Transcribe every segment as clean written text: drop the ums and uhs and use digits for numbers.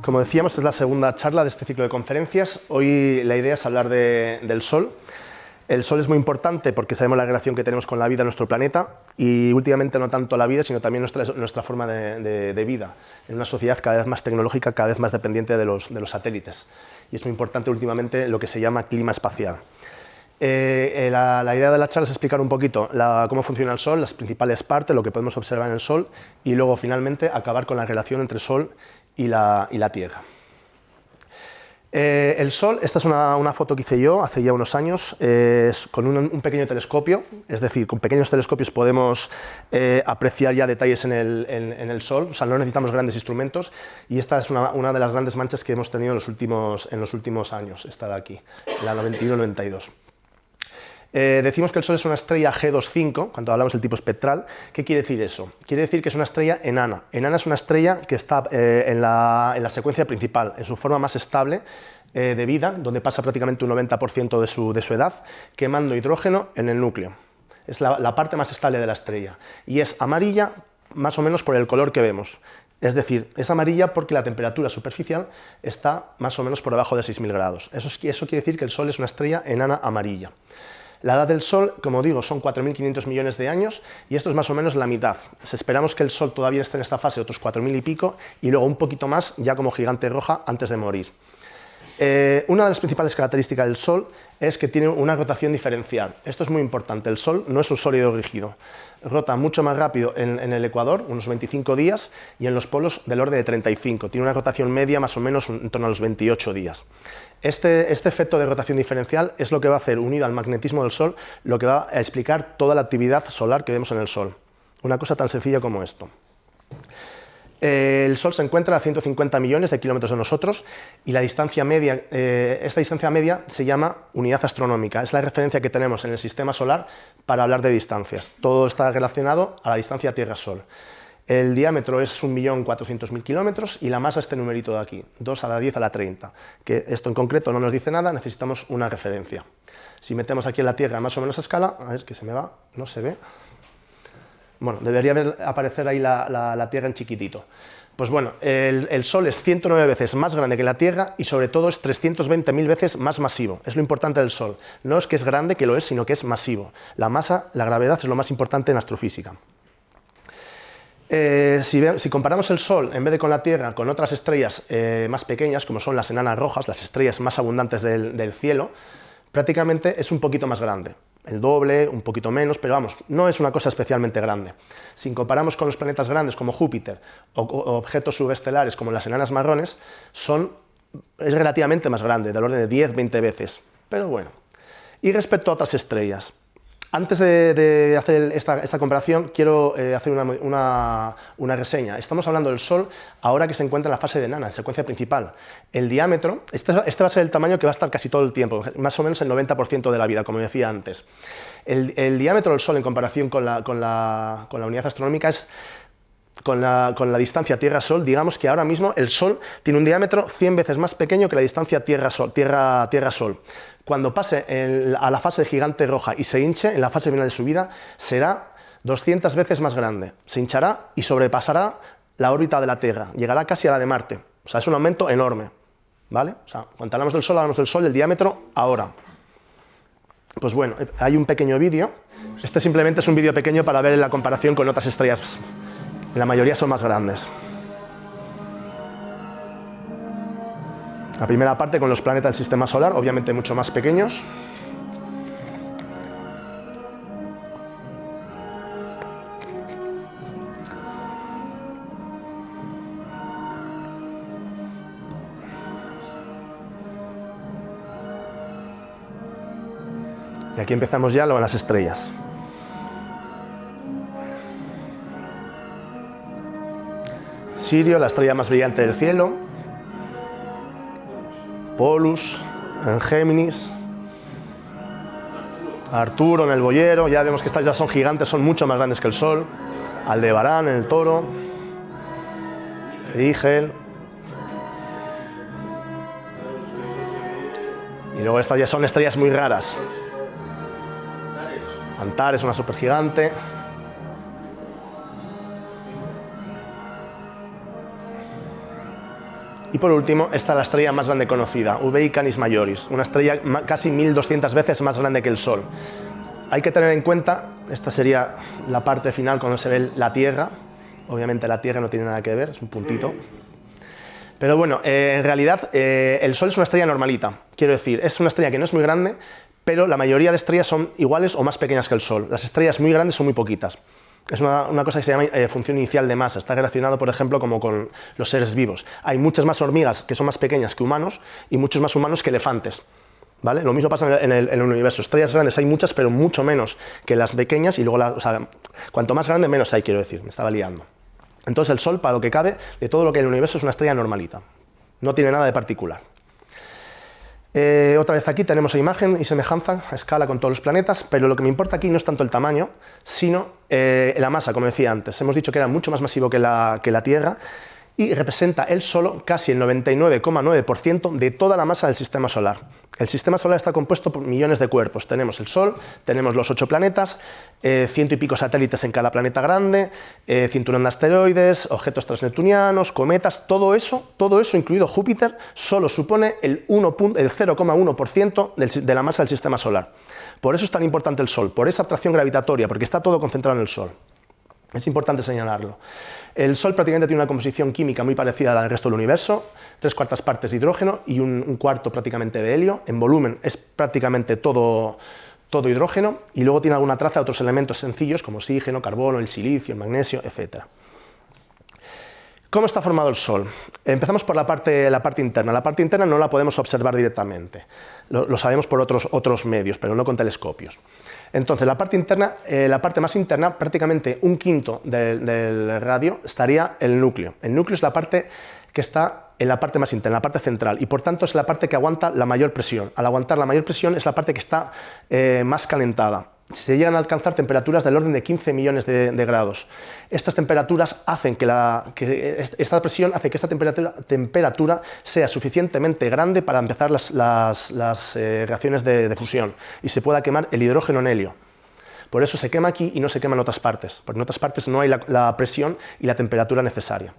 Como decíamos, es la segunda charla de este ciclo de conferencias. Hoy la idea es hablar del Sol. El Sol es muy importante porque sabemos la relación que tenemos con la vida en nuestro planeta y últimamente no tanto la vida, sino también nuestra forma de vida en una sociedad cada vez más tecnológica, cada vez más dependiente de los satélites. Y es muy importante últimamente lo que se llama clima espacial. La idea de la charla es explicar un poquito cómo funciona el Sol, las principales partes, lo que podemos observar en el Sol y luego finalmente acabar con la relación entre el Sol y la Tierra. El Sol, esta es una foto que hice yo hace ya unos años, con un pequeño telescopio, es decir, con pequeños telescopios podemos apreciar ya detalles en el Sol, o sea, no necesitamos grandes instrumentos, y esta es una de las grandes manchas que hemos tenido en los últimos años, esta de aquí, la 91-92. Decimos que el Sol es una estrella G25, cuando hablamos del tipo espectral. ¿Qué quiere decir eso? Quiere decir que es una estrella enana. Enana es una estrella que está en la secuencia principal, en su forma más estable de vida, donde pasa prácticamente un 90% de su edad, quemando hidrógeno en el núcleo. Es la parte más estable de la estrella. Y es amarilla más o menos por el color que vemos. Es decir, es amarilla porque la temperatura superficial está más o menos por debajo de 6.000 grados. Eso quiere decir que el Sol es una estrella enana amarilla. La edad del Sol, como digo, son 4.500 millones de años y esto es más o menos la mitad. Esperamos que el Sol todavía esté en esta fase otros 4.000 y pico y luego un poquito más ya como gigante roja antes de morir. Una de las principales características del Sol es que tiene una rotación diferencial. Esto es muy importante. El Sol no es un sólido rígido. Rota mucho más rápido en el ecuador, unos 25 días, y en los polos del orden de 35. Tiene una rotación media más o menos en torno a los 28 días. Este efecto de rotación diferencial es lo que va a hacer, unido al magnetismo del Sol, lo que va a explicar toda la actividad solar que vemos en el Sol. Una cosa tan sencilla como esto. El Sol se encuentra a 150 millones de kilómetros de nosotros y la distancia media, esta distancia media se llama unidad astronómica. Es la referencia que tenemos en el sistema solar para hablar de distancias. Todo está relacionado a la distancia Tierra-Sol. El diámetro es 1.400.000 kilómetros y la masa este numerito de aquí, 2 a la 10 a la 30, que esto en concreto no nos dice nada, necesitamos una referencia. Si metemos aquí en la Tierra más o menos a escala, a ver que se me va, no se ve. Bueno, debería aparecer ahí la Tierra en chiquitito. Pues bueno, el Sol es 109 veces más grande que la Tierra y sobre todo es 320.000 veces más masivo. Es lo importante del Sol. No es que es grande, que lo es, sino que es masivo. La masa, la gravedad es lo más importante en astrofísica. Si comparamos el Sol, en vez de con la Tierra, con otras estrellas más pequeñas, como son las enanas rojas, las estrellas más abundantes del cielo, prácticamente es un poquito más grande. El doble, un poquito menos, pero vamos, no es una cosa especialmente grande. Si comparamos con los planetas grandes como Júpiter o objetos subestelares como las enanas marrones, es relativamente más grande, del orden de 10-20 veces. Pero bueno. Y respecto a otras estrellas, antes de hacer esta comparación, quiero hacer una reseña. Estamos hablando del Sol ahora que se encuentra en la fase de enana, en secuencia principal. El diámetro, este va a ser el tamaño que va a estar casi todo el tiempo, más o menos el 90% de la vida, como decía antes. El diámetro del Sol en comparación con la unidad astronómica es con la distancia Tierra-Sol, digamos que ahora mismo el Sol tiene un diámetro 100 veces más pequeño que la distancia Tierra-Sol. Cuando pase a la fase de gigante roja y se hinche, en la fase final de su vida, será 200 veces más grande. Se hinchará y sobrepasará la órbita de la Tierra, llegará casi a la de Marte. O sea, es un aumento enorme, ¿vale? O sea, cuando hablamos del Sol, el diámetro ahora. Pues bueno, hay un pequeño vídeo. Este simplemente es un vídeo pequeño para ver la comparación con otras estrellas. La mayoría son más grandes. La primera parte con los planetas del sistema solar, obviamente mucho más pequeños. Y aquí empezamos ya con las estrellas. Sirio, la estrella más brillante del cielo. Polus, en Géminis, Arturo en el Boyero, ya vemos que estas ya son gigantes, son mucho más grandes que el Sol. Aldebarán en el Toro, Rigel. Y luego estas ya son estrellas muy raras. Antares, una supergigante. Y por último, esta es la estrella más grande conocida, VI Canis Majoris, una estrella casi 1200 veces más grande que el Sol. Hay que tener en cuenta, esta sería la parte final cuando se ve la Tierra. Obviamente la Tierra no tiene nada que ver, es un puntito. Pero bueno, en realidad el Sol es una estrella normalita. Quiero decir, es una estrella que no es muy grande, pero la mayoría de estrellas son iguales o más pequeñas que el Sol. Las estrellas muy grandes son muy poquitas. Es una cosa que se llama función inicial de masa. Está relacionado, por ejemplo, como con los seres vivos. Hay muchas más hormigas que son más pequeñas que humanos y muchos más humanos que elefantes. ¿Vale? Lo mismo pasa en el universo. Estrellas grandes hay muchas, pero mucho menos que las pequeñas. Y luego, o sea, cuanto más grande, menos hay, quiero decir. Me estaba liando. Entonces el Sol, para lo que cabe, de todo lo que hay en el universo, es una estrella normalita. No tiene nada de particular. Otra vez aquí tenemos imagen y semejanza a escala con todos los planetas, pero lo que me importa aquí no es tanto el tamaño, sino la masa, como decía antes. Hemos dicho que era mucho más masivo que la Tierra y representa él solo casi el 99,9% de toda la masa del Sistema Solar. El Sistema Solar está compuesto por millones de cuerpos. Tenemos el Sol, tenemos los 8 planetas, 100 y pico satélites en cada planeta grande, cinturón de asteroides, objetos transneptunianos, cometas, todo eso, incluido Júpiter, solo supone el 0,1% de la masa del Sistema Solar. Por eso es tan importante el Sol, por esa atracción gravitatoria, porque está todo concentrado en el Sol. Es importante señalarlo. El Sol prácticamente tiene una composición química muy parecida a la del resto del universo, 3/4 partes de hidrógeno y un cuarto prácticamente de helio. En volumen es prácticamente todo hidrógeno y luego tiene alguna traza de otros elementos sencillos como oxígeno, carbono, el silicio, el magnesio, etc. ¿Cómo está formado el Sol? Empezamos por la parte interna. La parte interna no la podemos observar directamente. Lo sabemos por otros medios, pero no con telescopios. Entonces, la parte interna, la parte más interna, prácticamente un quinto del radio, estaría el núcleo. El núcleo es la parte que está en la parte más interna, la parte central, y por tanto es la parte que aguanta la mayor presión. Al aguantar la mayor presión es la parte que está más calentada. Se llegan a alcanzar temperaturas del orden de 15 millones de grados. Estas temperaturas hacen esta presión hace que esta temperatura sea suficientemente grande para empezar las reacciones de fusión y se pueda quemar el hidrógeno en helio. Por eso se quema aquí y no se quema en otras partes, porque en otras partes no hay la presión y la temperatura necesaria.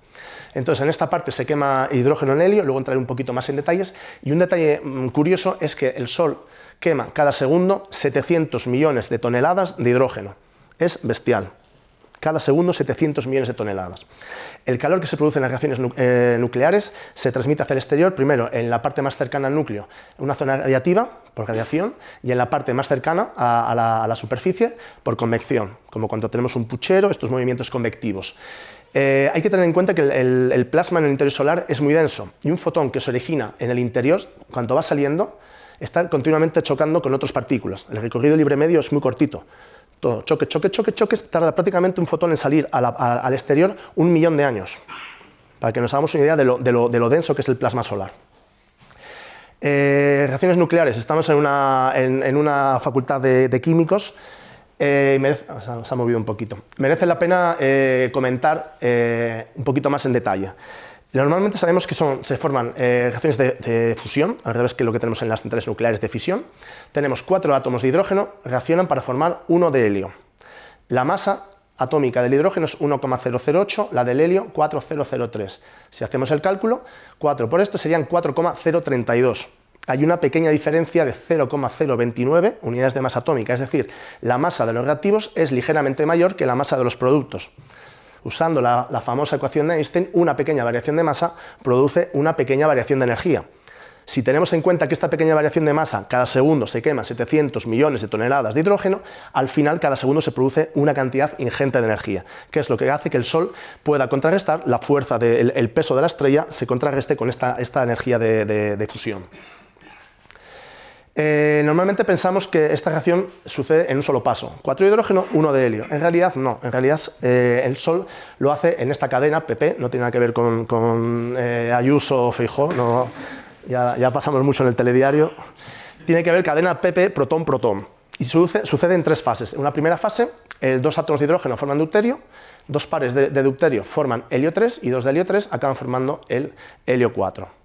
Entonces, en esta parte se quema hidrógeno en helio, luego entraré un poquito más en detalles, y un detalle curioso es que el Sol quema cada segundo 700 millones de toneladas de hidrógeno. Es bestial. Cada segundo 700 millones de toneladas. El calor que se produce en las reacciones nucleares se transmite hacia el exterior, primero en la parte más cercana al núcleo, una zona radiativa, por radiación, y en la parte más cercana a la superficie, por convección, como cuando tenemos un puchero, estos movimientos convectivos. Hay que tener en cuenta que el plasma en el interior solar es muy denso, y un fotón que se origina en el interior, cuando va saliendo, está continuamente chocando con otras partículas. El recorrido libre medio es muy cortito. Todo choque, tarda prácticamente un fotón en salir al exterior 1 millón de años, para que nos hagamos una idea de lo denso que es el plasma solar. Reacciones nucleares, estamos en una facultad de químicos, se ha movido un poquito. Merece la pena comentar un poquito más en detalle. Normalmente sabemos que se forman reacciones de fusión, al revés que lo que tenemos en las centrales nucleares de fisión. Tenemos 4 átomos de hidrógeno, reaccionan para formar 1 de helio. La masa atómica del hidrógeno es 1,008, la del helio 4,003. Si hacemos el cálculo, 4 por esto serían 4,032. Hay una pequeña diferencia de 0,029 unidades de masa atómica, es decir, la masa de los reactivos es ligeramente mayor que la masa de los productos. Usando la famosa ecuación de Einstein, una pequeña variación de masa produce una pequeña variación de energía. Si tenemos en cuenta que esta pequeña variación de masa, cada segundo se queman 700 millones de toneladas de hidrógeno, al final cada segundo se produce una cantidad ingente de energía, que es lo que hace que el Sol pueda contrarrestar la fuerza del peso de la estrella, se contrarreste con esta energía de fusión. Normalmente pensamos que esta reacción sucede en un solo paso, 4 de hidrógeno, 1 de helio. En realidad no, en realidad el Sol lo hace en esta cadena PP, no tiene nada que ver con Ayuso o Feijóo, no, ya pasamos mucho en el telediario. Tiene que ver cadena PP protón-protón y sucede en 3 fases. En una primera fase, 2 átomos de hidrógeno forman deuterio, 2 pares de deuterio forman helio 3 y 2 de helio 3 acaban formando el helio 4.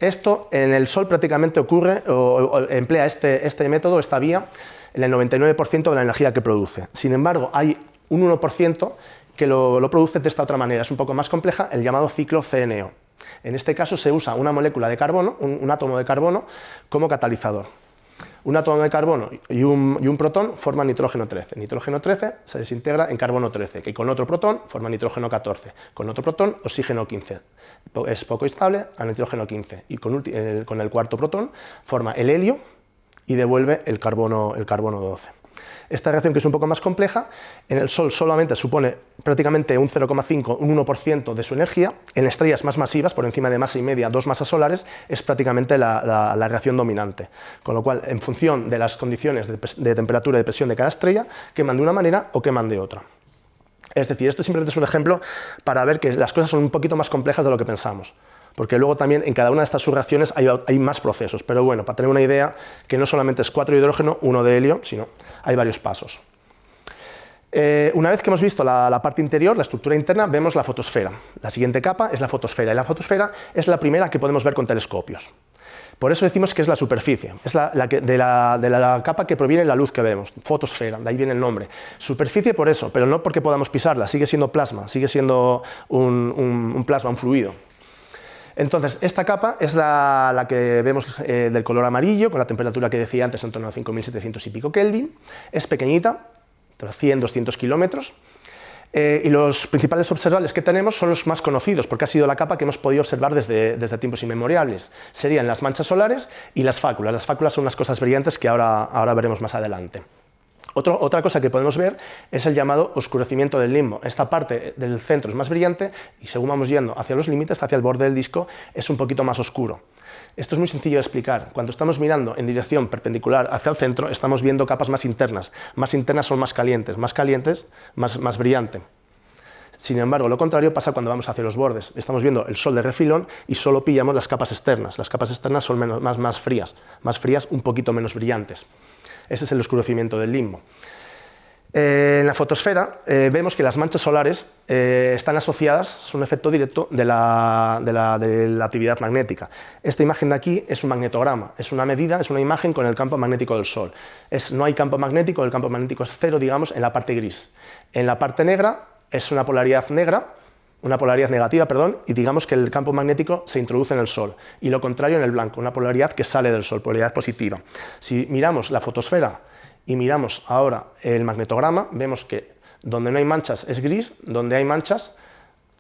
Esto en el Sol prácticamente ocurre o emplea este método, esta vía, en el 99% de la energía que produce. Sin embargo, hay un 1% que lo produce de esta otra manera, es un poco más compleja, el llamado ciclo CNO. En este caso se usa una molécula de carbono, un átomo de carbono, como catalizador. Un átomo de carbono y un protón forman nitrógeno 13. Nitrógeno 13 se desintegra en carbono 13, que con otro protón forma nitrógeno 14. Con otro protón, oxígeno 15. Es poco estable a nitrógeno 15. Y con el cuarto protón forma el helio y devuelve el carbono 12. Esta reacción, que es un poco más compleja, en el Sol solamente supone prácticamente un 0,5, un 1% de su energía. En estrellas más masivas, por encima de masa y media, 2 masas solares, es prácticamente la reacción dominante. Con lo cual, en función de las condiciones de temperatura y de presión de cada estrella, queman de una manera o queman de otra. Es decir, esto simplemente es un ejemplo para ver que las cosas son un poquito más complejas de lo que pensamos. Porque luego también en cada una de estas subreacciones hay más procesos. Pero bueno, para tener una idea, que no solamente es 4 de hidrógeno, 1 de helio, sino hay varios pasos. Una vez que hemos visto la parte interior, la estructura interna, vemos la fotosfera. La siguiente capa es la fotosfera, y la fotosfera es la primera que podemos ver con telescopios. Por eso decimos que es la superficie, es de la capa que proviene la luz que vemos, fotosfera, de ahí viene el nombre. Superficie por eso, pero no porque podamos pisarla, sigue siendo plasma, sigue siendo un plasma, un fluido. Entonces, esta capa es la que vemos del color amarillo, con la temperatura que decía antes, en torno a 5.700 y pico Kelvin. Es pequeñita, 100, 200 kilómetros. Y los principales observables que tenemos son los más conocidos, porque ha sido la capa que hemos podido observar desde tiempos inmemoriales. Serían las manchas solares y las fáculas. Las fáculas son unas cosas brillantes que ahora veremos más adelante. Otra cosa que podemos ver es el llamado oscurecimiento del limbo. Esta parte del centro es más brillante y según vamos yendo hacia los límites, hacia el borde del disco, es un poquito más oscuro. Esto es muy sencillo de explicar. Cuando estamos mirando en dirección perpendicular hacia el centro, estamos viendo capas más internas. Más internas son más calientes, más brillante. Sin embargo, lo contrario pasa cuando vamos hacia los bordes. Estamos viendo el Sol de refilón y solo pillamos las capas externas. Las capas externas son más frías, un poquito menos brillantes. Ese es el oscurecimiento del limbo. En la fotosfera vemos que las manchas solares están asociadas, son un efecto directo de la actividad magnética. Esta imagen de aquí es un magnetograma, es una medida, es una imagen con el campo magnético del Sol. No hay campo magnético, el campo magnético es cero, digamos, en la parte gris. En la parte negra es una polaridad negativa, y digamos que el campo magnético se introduce en el Sol, y lo contrario en el blanco, una polaridad que sale del Sol, polaridad positiva. Si miramos la fotosfera y miramos ahora el magnetograma, vemos que donde no hay manchas es gris, donde hay manchas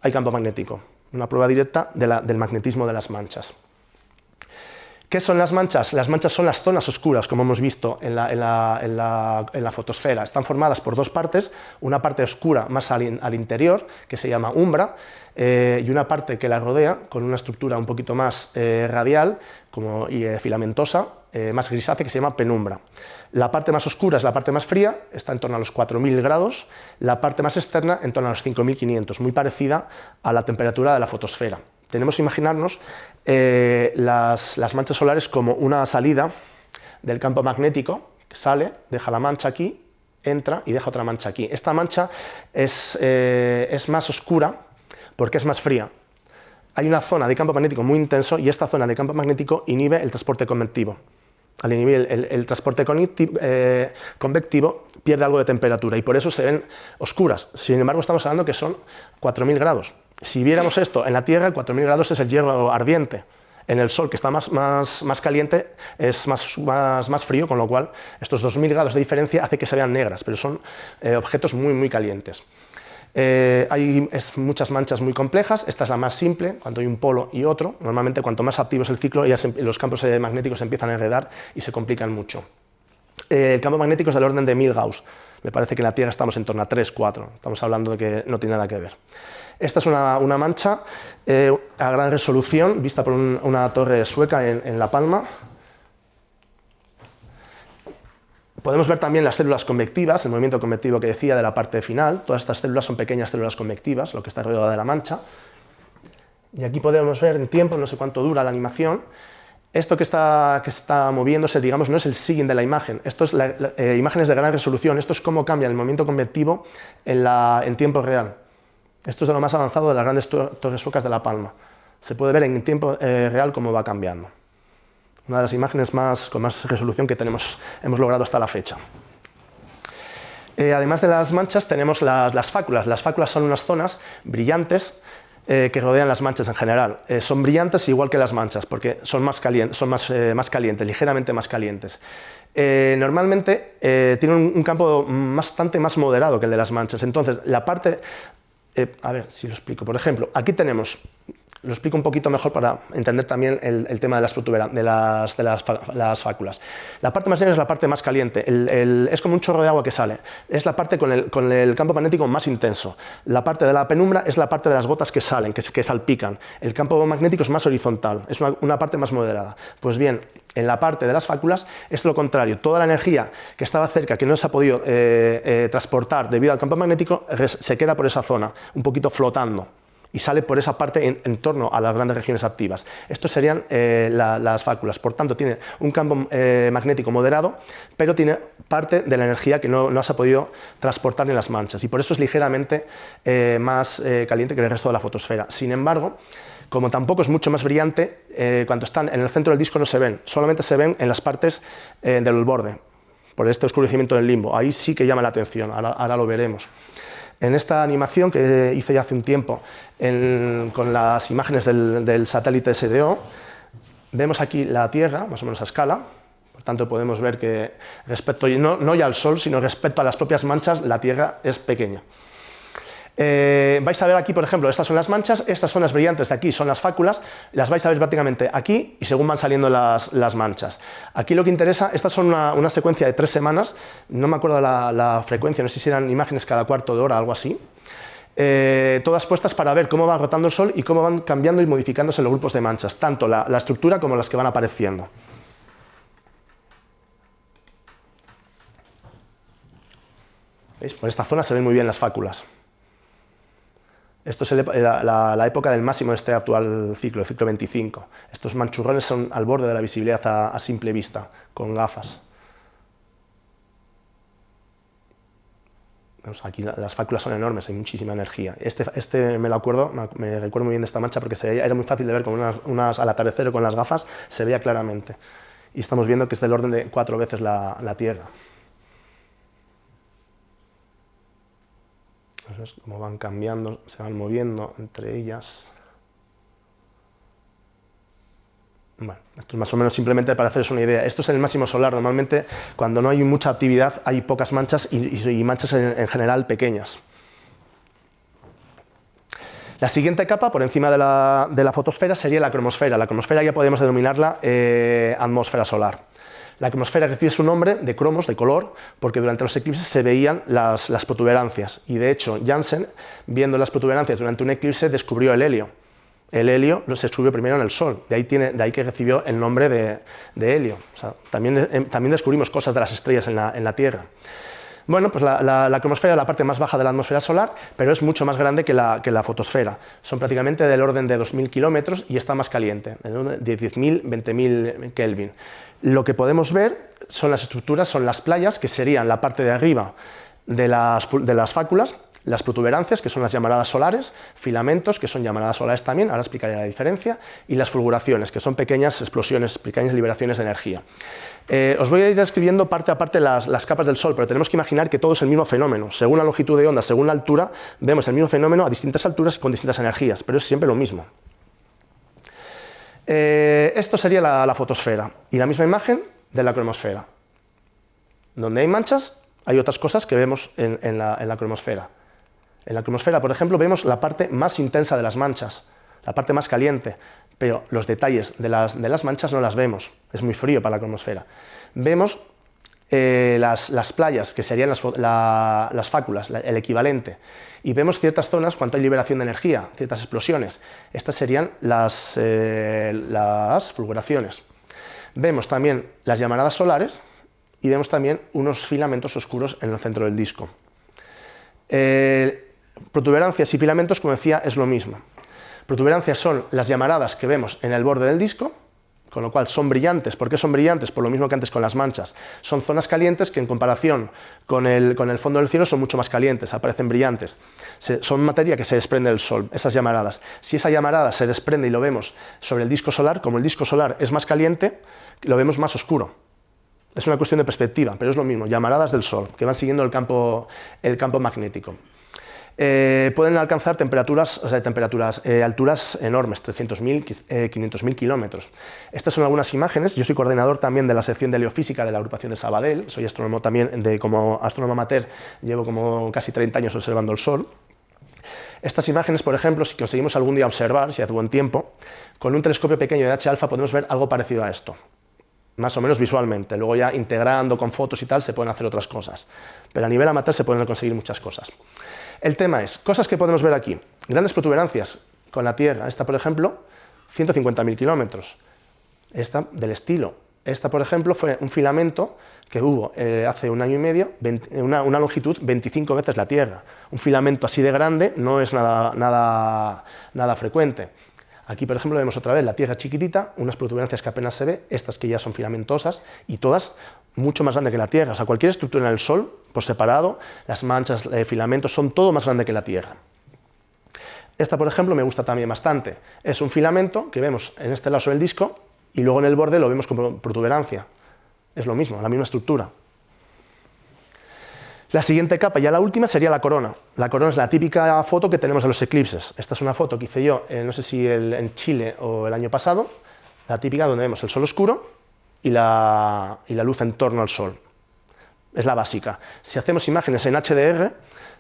hay campo magnético, una prueba directa del magnetismo de las manchas. ¿Qué son las manchas? Las manchas son las zonas oscuras, como hemos visto en la fotosfera. Están formadas por dos partes, una parte oscura más al interior, que se llama umbra, y una parte que la rodea, con una estructura un poquito más radial y filamentosa, más grisácea, que se llama penumbra. La parte más oscura es la parte más fría, está en torno a los 4.000 grados, la parte más externa en torno a los 5.500, muy parecida a la temperatura de la fotosfera. Tenemos que imaginarnos las manchas solares como una salida del campo magnético, que sale, deja la mancha aquí, entra y deja otra mancha aquí. Esta mancha es más oscura porque es más fría. Hay una zona de campo magnético muy intenso y esta zona de campo magnético inhibe el transporte convectivo. Al inhibir el transporte convectivo pierde algo de temperatura y por eso se ven oscuras. Sin embargo, estamos hablando que son 4.000 grados. Si viéramos esto en la Tierra, 4.000 grados es el hierro ardiente. En el Sol, que está más caliente, es más frío, con lo cual estos 2.000 grados de diferencia hace que se vean negras, pero son objetos muy calientes. Hay muchas manchas muy complejas, esta es la más simple, cuando hay un polo y otro. Normalmente cuanto más activo es el ciclo, los campos magnéticos se empiezan a enredar y se complican mucho. El campo magnético es del orden de 1000 Gauss, me parece que en la Tierra estamos en torno a 3, 4, estamos hablando de que no tiene nada que ver. Esta es una mancha a gran resolución, vista por una torre sueca en La Palma. Podemos ver también las células convectivas, el movimiento convectivo que decía de la parte final. Todas estas células son pequeñas células convectivas, lo que está alrededor de la mancha. Y aquí podemos ver en tiempo, no sé cuánto dura la animación. Esto que está moviéndose, digamos, no es el siguen de la imagen. Esto es imágenes de gran resolución. Esto es cómo cambia el movimiento convectivo en tiempo real. Esto es de lo más avanzado de las grandes torres suecas de La Palma. Se puede ver en tiempo real cómo va cambiando. Una de las imágenes con más resolución que hemos logrado hasta la fecha. Además de las manchas tenemos las fáculas. Las fáculas son unas zonas brillantes que rodean las manchas en general. Son brillantes igual que las manchas, porque son más calientes, ligeramente más calientes. Normalmente tienen un campo bastante más moderado que el de las manchas. Entonces, la parte... a ver si lo explico. Por ejemplo, aquí tenemos... Lo explico un poquito mejor para entender también el tema de las fáculas. La parte más negra es la parte más caliente, es como un chorro de agua que sale. Es la parte con el campo magnético más intenso. La parte de la penumbra es la parte de las gotas que salen, que salpican. El campo magnético es más horizontal, es una parte más moderada. Pues bien, en la parte de las fáculas es lo contrario. Toda la energía que estaba cerca, que no se ha podido transportar debido al campo magnético, se queda por esa zona, un poquito flotando. Y sale por esa parte en torno a las grandes regiones activas. Estos serían las fáculas. Por tanto, tiene un campo magnético moderado, pero tiene parte de la energía que no se ha podido transportar en las manchas. Y por eso es ligeramente más caliente que el resto de la fotosfera. Sin embargo, como tampoco es mucho más brillante, cuando están en el centro del disco no se ven. Solamente se ven en las partes del borde, por este oscurecimiento del limbo. Ahí sí que llama la atención, ahora lo veremos. En esta animación que hice ya hace un tiempo con las imágenes del satélite SDO, vemos aquí la Tierra, más o menos a escala. Por tanto, podemos ver que respecto, no ya al Sol, sino respecto a las propias manchas, la Tierra es pequeña. Vais a ver aquí, por ejemplo, estas son las manchas, estas zonas brillantes de aquí son las fáculas, las vais a ver prácticamente aquí y según van saliendo las manchas. Aquí lo que interesa, estas son una secuencia de 3 semanas, no me acuerdo la frecuencia, no sé si eran imágenes cada cuarto de hora, algo así. Todas puestas para ver cómo va rotando el Sol y cómo van cambiando y modificándose los grupos de manchas, tanto la estructura como las que van apareciendo. ¿Veis? Por esta zona se ven muy bien las fáculas. Esto es la época del máximo de este actual ciclo, el ciclo 25. Estos manchurrones son al borde de la visibilidad a simple vista, con gafas. Aquí las fáculas son enormes, hay muchísima energía. Este me lo acuerdo, me recuerdo muy bien de esta mancha porque era muy fácil de ver con al atardecer o con las gafas, se veía claramente. Y estamos viendo que es del orden de 4 veces la Tierra. Entonces, como van cambiando, se van moviendo entre ellas. Bueno, esto es más o menos simplemente para haceros una idea. Esto es el máximo solar. Normalmente, cuando no hay mucha actividad, hay pocas manchas y manchas en general pequeñas. La siguiente capa, por encima de la fotosfera, sería la cromosfera. La cromosfera ya podemos denominarla atmósfera solar. La cromosfera recibe su nombre de cromos, de color, porque durante los eclipses se veían las protuberancias. Y de hecho, Janssen, viendo las protuberancias durante un eclipse, descubrió el helio. El helio se descubrió primero en el Sol, de ahí que recibió el nombre de helio. O sea, también descubrimos cosas de las estrellas en la Tierra. Bueno, pues la cromosfera es la parte más baja de la atmósfera solar, pero es mucho más grande que la fotosfera. Son prácticamente del orden de 2.000 kilómetros y está más caliente, del orden de 10.000, 20.000 Kelvin. Lo que podemos ver son las estructuras, son las playas, que serían la parte de arriba de las fáculas, las protuberancias, que son las llamaradas solares, filamentos, que son llamaradas solares también, ahora explicaré la diferencia, y las fulguraciones, que son pequeñas explosiones, pequeñas liberaciones de energía. Os voy a ir describiendo parte a parte las capas del Sol, pero tenemos que imaginar que todo es el mismo fenómeno. Según la longitud de onda, según la altura, vemos el mismo fenómeno a distintas alturas y con distintas energías, pero es siempre lo mismo. Esto sería la fotosfera y la misma imagen de la cromosfera. Donde hay manchas, hay otras cosas que vemos en la cromosfera. En la cromosfera, por ejemplo, vemos la parte más intensa de las manchas, la parte más caliente, pero los detalles de las manchas no las vemos, es muy frío para la cromosfera. Vemos las playas, que serían las fáculas, el equivalente, y vemos ciertas zonas cuando hay liberación de energía, ciertas explosiones. Estas serían las fulguraciones. Vemos también las llamaradas solares y vemos también unos filamentos oscuros en el centro del disco. Protuberancias y filamentos, como decía, es lo mismo. Protuberancias son las llamaradas que vemos en el borde del disco, con lo cual son brillantes. ¿Por qué son brillantes? Por lo mismo que antes con las manchas. Son zonas calientes que en comparación con el fondo del cielo son mucho más calientes, aparecen brillantes. Son materia que se desprende del Sol, esas llamaradas. Si esa llamarada se desprende y lo vemos sobre el disco solar, como el disco solar es más caliente, lo vemos más oscuro. Es una cuestión de perspectiva, pero es lo mismo, llamaradas del Sol, que van siguiendo el campo magnético. pueden alcanzar alturas enormes, 300.000, 500.000 kilómetros. Estas son algunas imágenes. Yo soy coordinador también de la sección de heliofísica de la agrupación de Sabadell, soy astrónomo también, como astrónomo amateur, llevo como casi 30 años observando el Sol. Estas imágenes, por ejemplo, si conseguimos algún día observar, si hace buen tiempo, con un telescopio pequeño de H-alfa podemos ver algo parecido a esto, más o menos visualmente. Luego ya integrando con fotos y tal se pueden hacer otras cosas, pero a nivel amateur se pueden conseguir muchas cosas. El tema es, cosas que podemos ver aquí, grandes protuberancias con la Tierra. Esta, por ejemplo, 150.000 kilómetros. Esta, del estilo. Esta, por ejemplo, fue un filamento que hubo hace un año y medio, una longitud 25 veces la Tierra. Un filamento así de grande no es nada frecuente. Aquí, por ejemplo, vemos otra vez la Tierra chiquitita, unas protuberancias que apenas se ve, estas que ya son filamentosas, y todas mucho más grandes que la Tierra. O sea, cualquier estructura en el Sol, por separado, las manchas, filamentos, son todo más grande que la Tierra. Esta, por ejemplo, me gusta también bastante. Es un filamento que vemos en este lado sobre el disco, y luego en el borde lo vemos como protuberancia. Es lo mismo, la misma estructura. La siguiente capa, ya la última, sería la corona. La corona es la típica foto que tenemos en los eclipses. Esta es una foto que hice yo, no sé si en Chile o el año pasado, la típica donde vemos el Sol oscuro y la luz en torno al Sol. Es la básica. Si hacemos imágenes en HDR,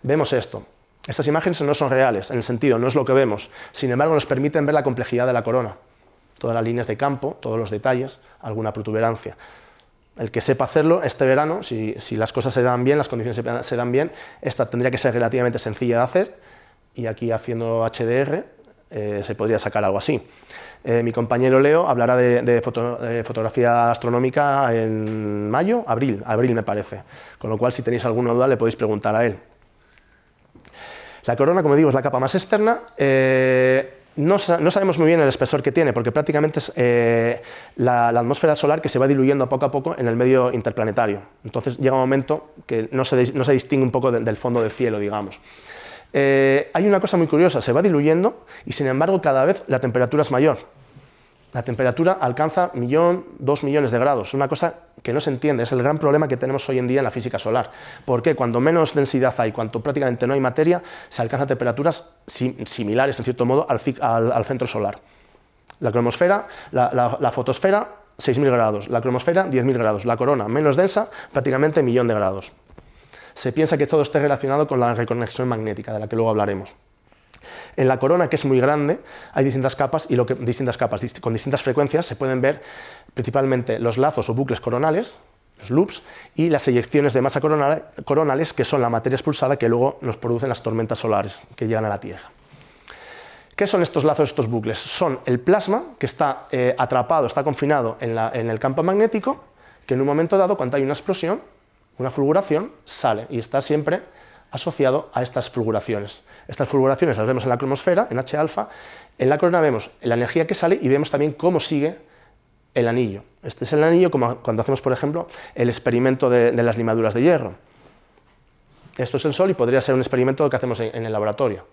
vemos esto. Estas imágenes no son reales, en el sentido, no es lo que vemos. Sin embargo, nos permiten ver la complejidad de la corona. Todas las líneas de campo, todos los detalles, alguna protuberancia. El que sepa hacerlo este verano, si las cosas se dan bien, las condiciones se dan bien, esta tendría que ser relativamente sencilla de hacer, y aquí haciendo HDR se podría sacar algo así. Mi compañero Leo hablará de fotografía astronómica en mayo, abril me parece, con lo cual si tenéis alguna duda le podéis preguntar a él. La corona, como digo, es la capa más externa. No sabemos muy bien el espesor que tiene, porque prácticamente es la atmósfera solar que se va diluyendo poco a poco en el medio interplanetario. Entonces llega un momento que no se distingue un poco del fondo del cielo, digamos. Hay una cosa muy curiosa, se va diluyendo y sin embargo cada vez la temperatura es mayor. La temperatura alcanza 2 millones de grados, una cosa que no se entiende, es el gran problema que tenemos hoy en día en la física solar. Porque cuando menos densidad hay, cuanto prácticamente no hay materia, se alcanzan temperaturas similares, en cierto modo, al centro solar. La cromosfera, la fotosfera, 6.000 grados, la cromosfera, 10.000 grados, la corona, menos densa, prácticamente 1.000.000 de grados. Se piensa que todo esté relacionado con la reconexión magnética, de la que luego hablaremos. En la corona, que es muy grande, hay distintas capas con distintas frecuencias se pueden ver principalmente los lazos o bucles coronales, los loops, y las eyecciones de masa coronales, que son la materia expulsada que luego nos producen las tormentas solares que llegan a la Tierra. ¿Qué son estos lazos, estos bucles? Son el plasma que está atrapado, está confinado en el campo magnético, que en un momento dado, cuando hay una explosión, una fulguración, sale y está siempre asociado a estas fulguraciones. Estas fulguraciones las vemos en la cromosfera, en H-alfa. En la corona vemos la energía que sale y vemos también cómo sigue el anillo. Este es el anillo como cuando hacemos, por ejemplo, el experimento de las limaduras de hierro. Esto es el Sol y podría ser un experimento que hacemos en el laboratorio.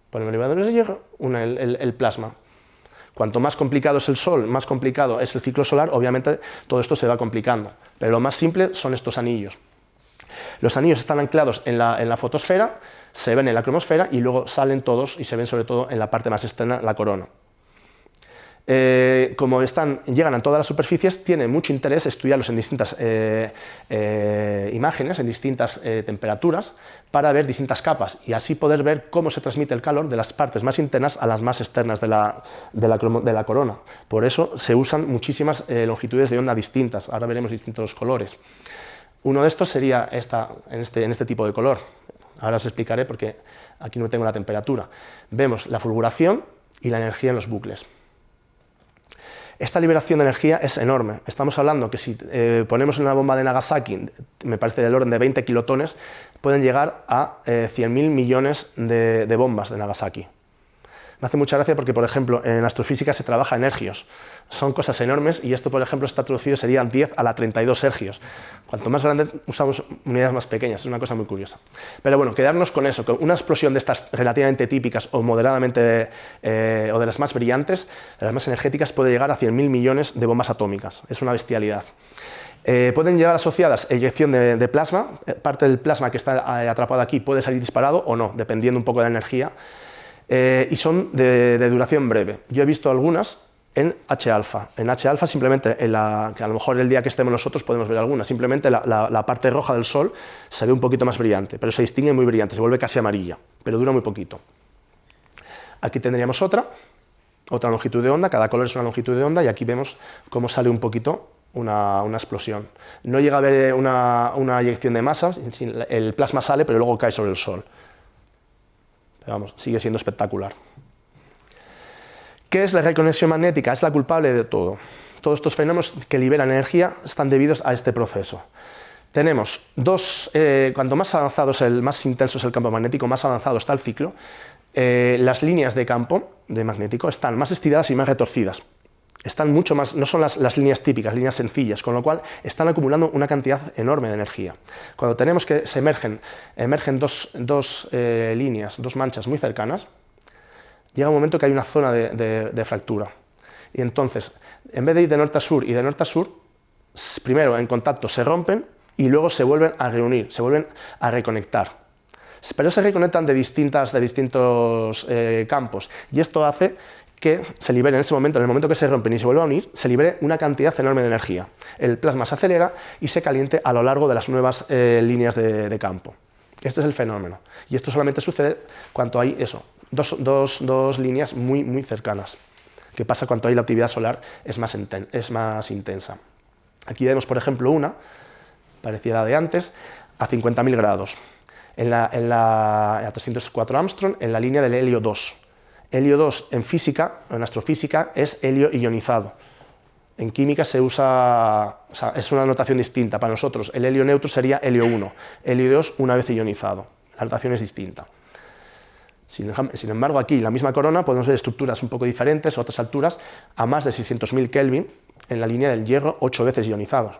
Ponemos limaduras de hierro, el plasma. Cuanto más complicado es el Sol, más complicado es el ciclo solar, obviamente todo esto se va complicando. Pero lo más simple son estos anillos. Los anillos están anclados en la fotosfera, se ven en la cromosfera y luego salen todos y se ven sobre todo en la parte más externa, la corona. Como llegan a todas las superficies, tiene mucho interés estudiarlos en distintas imágenes, en distintas temperaturas, para ver distintas capas y así poder ver cómo se transmite el calor de las partes más internas a las más externas de la corona. Por eso se usan muchísimas longitudes de onda distintas, ahora veremos distintos colores. Uno de estos sería en este tipo de color. Ahora os explicaré porque aquí no tengo la temperatura. Vemos la fulguración y la energía en los bucles. Esta liberación de energía es enorme. Estamos hablando que si ponemos una bomba de Nagasaki, me parece del orden de 20 kilotones, pueden llegar a 100.000 millones de bombas de Nagasaki. Me hace mucha gracia porque, por ejemplo, en astrofísica se trabaja en ergios. Son cosas enormes y esto, por ejemplo, está traducido, serían 10 a la 32 ergios. Cuanto más grande usamos unidades más pequeñas, es una cosa muy curiosa. Pero bueno, quedarnos con eso, que una explosión de estas relativamente típicas o moderadamente, o de las más brillantes, de las más energéticas, puede llegar a 100.000 millones de bombas atómicas. Es una bestialidad. Pueden llevar asociadas eyección de plasma, parte del plasma que está atrapado aquí puede salir disparado o no, dependiendo un poco de la energía, y son de duración breve. Yo he visto algunas en H-alfa. En H-alfa simplemente, que a lo mejor el día que estemos nosotros podemos ver algunas, simplemente la parte roja del sol se ve un poquito más brillante, pero se distingue muy brillante, se vuelve casi amarilla, pero dura muy poquito. Aquí tendríamos otra longitud de onda, cada color es una longitud de onda y aquí vemos cómo sale un poquito una explosión. No llega a haber una eyección de masa, el plasma sale pero luego cae sobre el sol. Pero vamos, sigue siendo espectacular. ¿Qué es la reconexión magnética? Es la culpable de todo. Todos estos fenómenos que liberan energía están debidos a este proceso. Tenemos cuanto más avanzado más intenso es el campo magnético, más avanzado está el ciclo. Las líneas de campo de magnético están más estiradas y más retorcidas. Están mucho más, no son las líneas típicas, líneas sencillas, con lo cual están acumulando una cantidad enorme de energía. Cuando tenemos que emergen dos líneas, dos manchas muy cercanas, llega un momento que hay una zona de fractura. Y entonces, en vez de ir de norte a sur y de norte a sur, primero en contacto se rompen y luego se vuelven a reunir, se vuelven a reconectar. Pero se reconectan de distintos campos y esto hace que se libere en ese momento, en el momento que se rompen y se vuelven a unir, se libere una cantidad enorme de energía. El plasma se acelera y se caliente a lo largo de las nuevas líneas de campo. Este es el fenómeno. Y esto solamente sucede cuando hay dos líneas muy cercanas. ¿Qué pasa cuando hay la actividad solar es más intensa? Aquí vemos, por ejemplo, una, parecida a la de antes, a 50.000 grados. A 304 Armstrong, en la línea del helio 2. Helio 2 en física, en astrofísica, es helio ionizado. En química se usa, es una notación distinta. Para nosotros, el helio neutro sería helio 1, helio 2 una vez ionizado. La notación es distinta. Sin embargo, aquí, en la misma corona, podemos ver estructuras un poco diferentes, a otras alturas, a más de 600.000 Kelvin, en la línea del hierro 8 veces ionizados.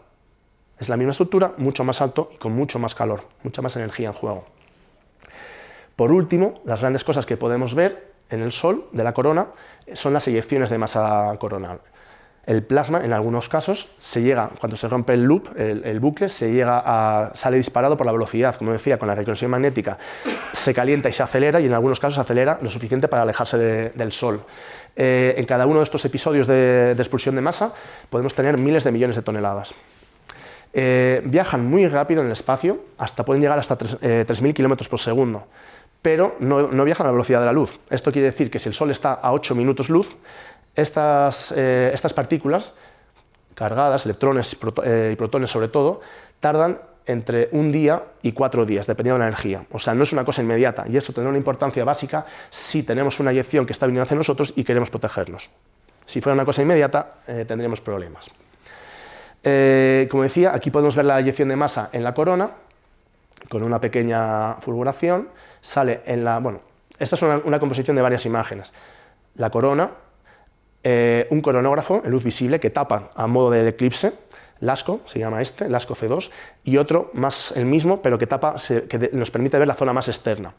Es la misma estructura, mucho más alto y con mucho más calor, mucha más energía en juego. Por último, las grandes cosas que podemos ver en el Sol de la corona son las eyecciones de masa coronal. El plasma, en algunos casos, cuando se rompe el loop, el bucle, sale disparado por la velocidad, como decía, con la reconexión magnética, se calienta y se acelera, y en algunos casos se acelera lo suficiente para alejarse del Sol. En cada uno de estos episodios de expulsión de masa podemos tener miles de millones de toneladas. Viajan muy rápido en el espacio, pueden llegar hasta 3.000 km por segundo, pero no viajan a la velocidad de la luz. Esto quiere decir que si el Sol está a 8 minutos luz, estas partículas cargadas, electrones y protones sobre todo, tardan entre un día y 4 días, dependiendo de la energía. O sea, no es una cosa inmediata, y esto tendrá una importancia básica si tenemos una eyección que está viniendo hacia nosotros y queremos protegernos. Si fuera una cosa inmediata, tendríamos problemas. Como decía, aquí podemos ver la eyección de masa en la corona, con una pequeña fulguración. Sale esta es una composición de varias imágenes. La corona, un coronógrafo en luz visible que tapa a modo del eclipse, LASCO, se llama LASCO C2, y otro más el mismo, pero que nos permite ver la zona más externa.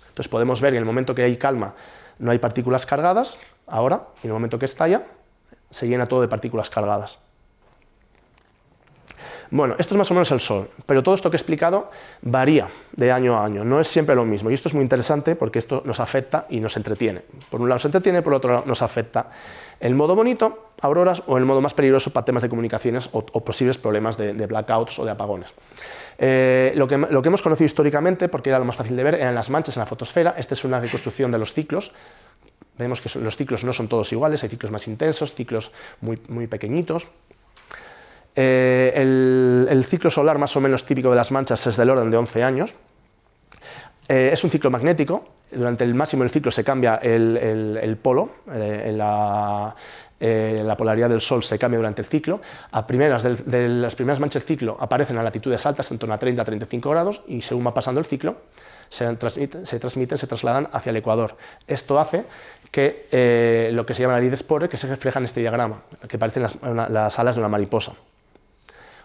Entonces podemos ver que en el momento que hay calma no hay partículas cargadas, ahora, y en el momento que estalla, se llena todo de partículas cargadas. Bueno, esto es más o menos el Sol, pero todo esto que he explicado varía de año a año, no es siempre lo mismo, y esto es muy interesante porque esto nos afecta y nos entretiene. Por un lado nos entretiene, por otro lado nos afecta. El modo bonito, auroras, o el modo más peligroso para temas de comunicaciones o posibles problemas de blackouts o de apagones. Lo que hemos conocido históricamente, porque era lo más fácil de ver, eran las manchas en la fotosfera. Esta es una reconstrucción de los ciclos. Vemos que los ciclos no son todos iguales, hay ciclos más intensos, ciclos muy pequeñitos. El ciclo solar más o menos típico de las manchas es del orden de 11 años. Es un ciclo magnético. Durante el máximo del ciclo se cambia el polo, la polaridad del Sol se cambia durante el ciclo. Las primeras manchas del ciclo aparecen a latitudes altas, en torno a 30-35 grados, y según va pasando el ciclo, se trasladan hacia el ecuador. Esto hace que lo que se llama la ley de Spore, que se refleja en este diagrama, que parecen las alas de una mariposa.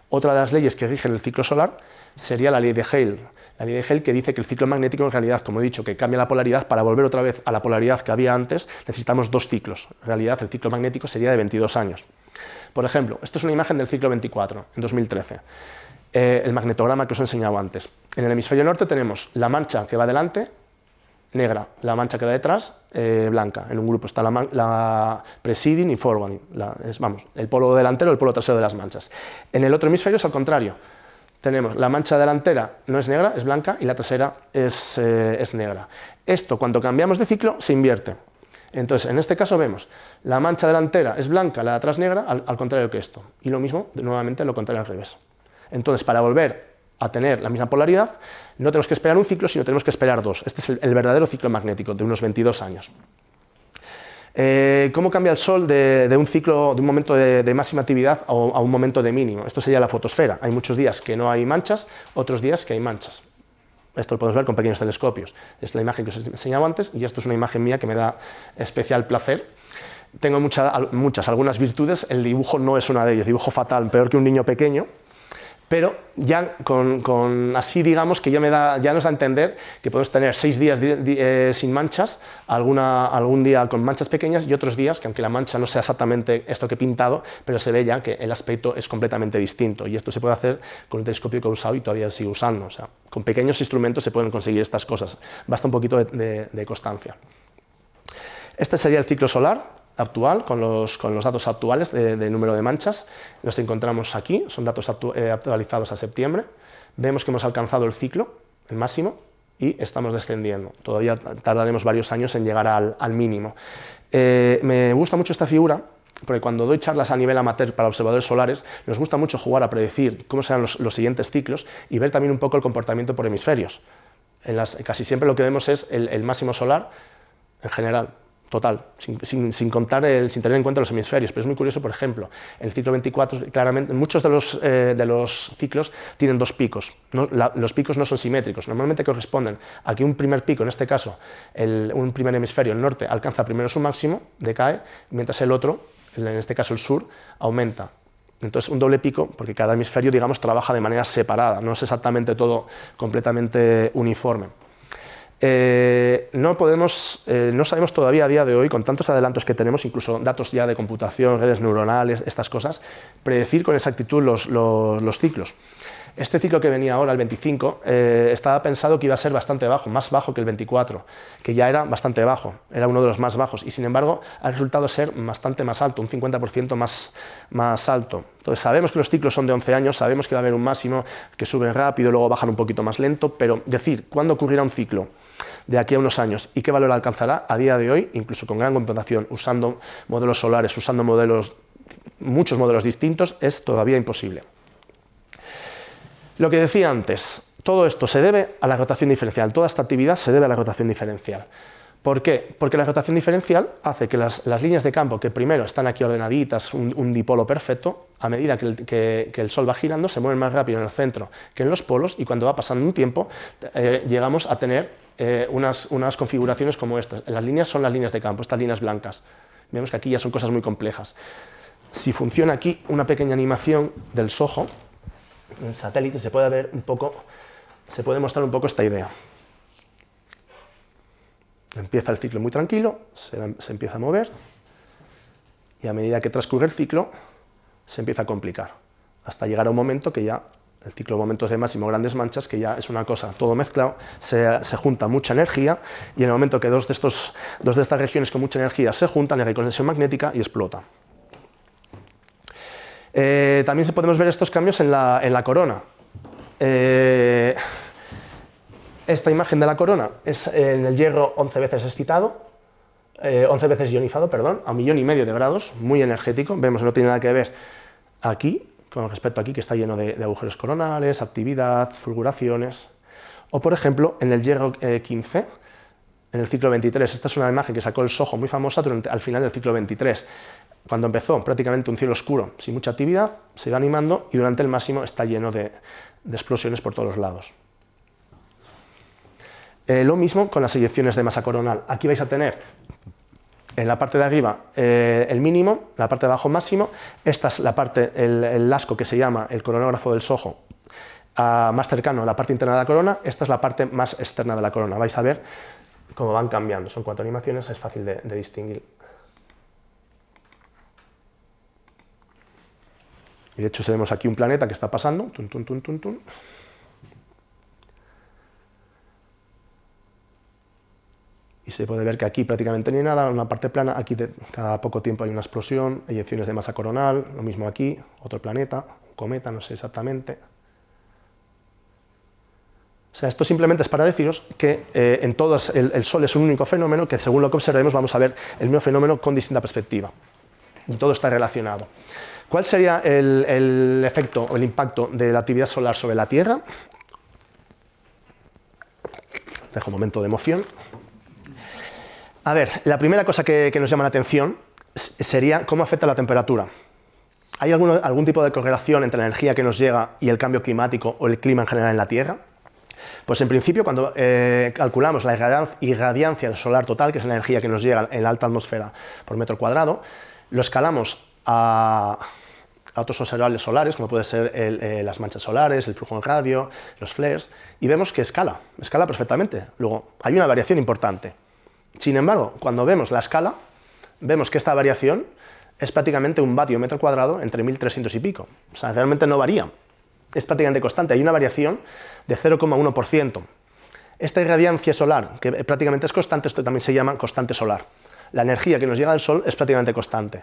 Otra de las leyes que rigen el ciclo solar sería la ley de Hale. La ley de Hale que dice que el ciclo magnético, en realidad, como he dicho, que cambia la polaridad, para volver otra vez a la polaridad que había antes, necesitamos 2 ciclos. En realidad, el ciclo magnético sería de 22 años. Por ejemplo, esto es una imagen del ciclo 24, en 2013. El magnetograma que os he enseñado antes. En el hemisferio norte tenemos la mancha que va delante, negra, la mancha que va detrás, blanca. En un grupo está la preceding y forwarding, vamos, el polo delantero y el polo trasero de las manchas. En el otro hemisferio es al contrario. Tenemos la mancha delantera no es negra, es blanca, y la trasera es negra. Esto, cuando cambiamos de ciclo, se invierte. Entonces, en este caso vemos la mancha delantera es blanca, la de atrás negra, al contrario que esto. Y lo mismo, nuevamente, lo contrario al revés. Entonces, para volver a tener la misma polaridad, no tenemos que esperar un ciclo, sino tenemos que esperar dos. Este es el verdadero ciclo magnético, de unos 22 años. ¿Cómo cambia el Sol de un ciclo, de un momento de máxima actividad a un momento de mínimo? Esto sería la fotosfera. Hay muchos días que no hay manchas, otros días que hay manchas. Esto lo podemos ver con pequeños telescopios. Es la imagen que os he enseñado antes, y esto es una imagen mía que me da especial placer. Tengo algunas virtudes, el dibujo no es una de ellas, dibujo fatal, peor que un niño pequeño, pero ya así digamos que ya nos da a entender que podemos tener 6 días sin manchas, algún día con manchas pequeñas y otros días que, aunque la mancha no sea exactamente esto que he pintado, pero se ve ya que el aspecto es completamente distinto, y esto se puede hacer con un telescopio que he usado y todavía sigo usando. O sea, con pequeños instrumentos se pueden conseguir estas cosas, basta un poquito de constancia. Este sería el ciclo solar actual, con los datos actuales de número de manchas. Los encontramos aquí, son datos actualizados a septiembre. Vemos que hemos alcanzado el ciclo, el máximo, y estamos descendiendo. Todavía tardaremos varios años en llegar al mínimo. Me gusta mucho esta figura, porque cuando doy charlas a nivel amateur para observadores solares, nos gusta mucho jugar a predecir cómo serán los siguientes ciclos y ver también un poco el comportamiento por hemisferios. Casi siempre lo que vemos es el máximo solar en general, total, sin tener en cuenta los hemisferios. Pero es muy curioso, por ejemplo, el ciclo 24, claramente, muchos de los ciclos tienen dos picos. Los picos no son simétricos, normalmente corresponden a que un primer pico, en este caso, un primer hemisferio, el norte, alcanza primero su máximo, decae, mientras el otro, en este caso el sur, aumenta. Entonces, un doble pico, porque cada hemisferio, digamos, trabaja de manera separada, no es exactamente todo completamente uniforme. No sabemos todavía a día de hoy, con tantos adelantos que tenemos, incluso datos ya de computación, redes neuronales, estas cosas, predecir con exactitud los ciclos. Este ciclo que venía ahora, el 25, estaba pensado que iba a ser bastante bajo, más bajo que el 24, que ya era bastante bajo, era uno de los más bajos, y sin embargo ha resultado ser bastante más alto, un 50% más alto. Entonces sabemos que los ciclos son de 11 años, sabemos que va a haber un máximo que sube rápido, luego bajan un poquito más lento, pero decir cuándo ocurrirá un ciclo de aquí a unos años y qué valor alcanzará a día de hoy, incluso con gran computación, usando modelos solares, usando muchos modelos distintos, es todavía imposible. Lo que decía antes, todo esto se debe a la rotación diferencial, toda esta actividad se debe a la rotación diferencial. ¿Por qué? Porque la rotación diferencial hace que las líneas de campo, que primero están aquí ordenaditas, un dipolo perfecto, a medida que el Sol va girando, se mueven más rápido en el centro que en los polos, y cuando va pasando un tiempo, llegamos a tener unas configuraciones como estas. Las líneas son las líneas de campo, estas líneas blancas. Vemos que aquí ya son cosas muy complejas. Si funciona aquí una pequeña animación del SOHO, en el satélite se puede ver un poco, se puede mostrar un poco esta idea. Empieza el ciclo muy tranquilo, se empieza a mover, y a medida que transcurre el ciclo se empieza a complicar, hasta llegar a un momento que ya el ciclo de momentos de máximo, grandes manchas, que ya es una cosa todo mezclado, se junta mucha energía, y en el momento que dos de estas regiones con mucha energía se juntan, hay conexión magnética y explota. También podemos ver estos cambios en la corona. Esta imagen de la corona es en el hierro 11 veces excitado, 11 veces ionizado, perdón, a 1,5 millones de grados, muy energético. Vemos que no tiene nada que ver aquí, con respecto aquí, que está lleno de agujeros coronales, actividad, fulguraciones. O, por ejemplo, en el hierro 15, en el ciclo 23. Esta es una imagen que sacó el SOHO, muy famosa, al final del ciclo 23. Cuando empezó prácticamente un cielo oscuro, sin mucha actividad, se va animando, y durante el máximo está lleno de explosiones por todos los lados. Lo mismo con las eyecciones de masa coronal. Aquí vais a tener en la parte de arriba el mínimo, la parte de abajo máximo. Esta es la parte, el lasco que se llama el coronógrafo del SOHO, más cercano a la parte interna de la corona. Esta es la parte más externa de la corona. Vais a ver cómo van cambiando. Son 4 animaciones, es fácil de distinguir. Y de hecho tenemos aquí un planeta que está pasando. Tun, tun, tun, tun, tun. Y se puede ver que aquí prácticamente no hay nada, una parte plana, aquí cada poco tiempo hay una explosión, eyecciones de masa coronal, lo mismo aquí, otro planeta, un cometa, no sé exactamente. O sea, esto simplemente es para deciros que en todos el Sol es un único fenómeno, que según lo que observemos vamos a ver el mismo fenómeno con distinta perspectiva. Y todo está relacionado. ¿Cuál sería el efecto o el impacto de la actividad solar sobre la Tierra? Dejo un momento de emoción. A ver, la primera cosa que nos llama la atención sería cómo afecta la temperatura. ¿Hay algún tipo de correlación entre la energía que nos llega y el cambio climático o el clima en general en la Tierra? Pues en principio, cuando calculamos la irradiancia solar total, que es la energía que nos llega en la alta atmósfera por metro cuadrado, lo escalamos a otros observables solares, como pueden ser las manchas solares, el flujo en radio, los flares, y vemos que escala perfectamente. Luego, hay una variación importante. Sin embargo, cuando vemos la escala, vemos que esta variación es prácticamente un vatio metro cuadrado entre 1300 y pico. O sea, realmente no varía. Es prácticamente constante. Hay una variación de 0,1%. Esta irradiancia solar, que prácticamente es constante, esto también se llama constante solar. La energía que nos llega del Sol es prácticamente constante.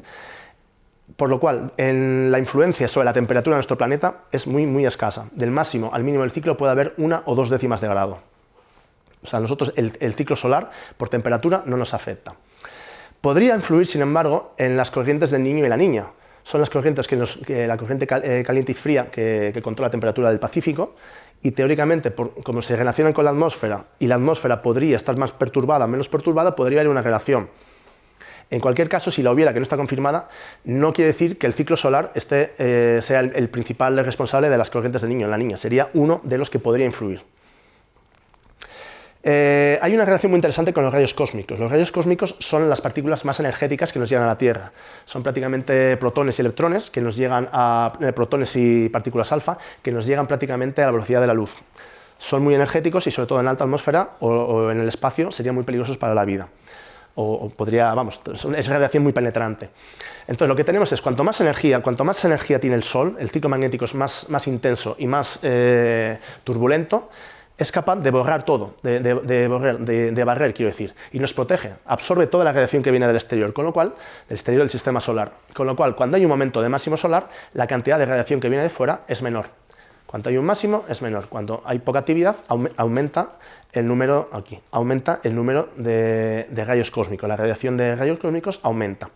Por lo cual, la influencia sobre la temperatura de nuestro planeta es muy, muy escasa. Del máximo al mínimo del ciclo puede haber 1 o 2 décimas de grado. O sea, nosotros el ciclo solar por temperatura no nos afecta. Podría influir, sin embargo, en las corrientes del Niño y la Niña. Son las corrientes la corriente caliente y fría que controla la temperatura del Pacífico, y teóricamente, como se relacionan con la atmósfera, y la atmósfera podría estar más perturbada o menos perturbada, podría haber una relación. En cualquier caso, si la hubiera, que no está confirmada, no quiere decir que el ciclo solar sea el principal responsable de las corrientes del Niño y la Niña. Sería uno de los que podría influir. Hay una relación muy interesante con los rayos cósmicos. Los rayos cósmicos son las partículas más energéticas que nos llegan a la Tierra. Son prácticamente protones y electrones que nos llegan protones y partículas alfa que nos llegan prácticamente a la velocidad de la luz. Son muy energéticos y sobre todo en la alta atmósfera o en el espacio serían muy peligrosos para la vida. Es radiación muy penetrante. Entonces lo que tenemos es cuanto más energía tiene el Sol, el ciclo magnético es más intenso y más turbulento, es capaz de borrar todo, de barrer, quiero decir, y nos protege, absorbe toda la radiación que viene del exterior, del exterior del sistema solar, con lo cual, cuando hay un momento de máximo solar, la cantidad de radiación que viene de fuera es menor. Cuando hay un máximo, es menor. Cuando hay poca actividad, aumenta el número de rayos cósmicos. La radiación de rayos cósmicos aumenta.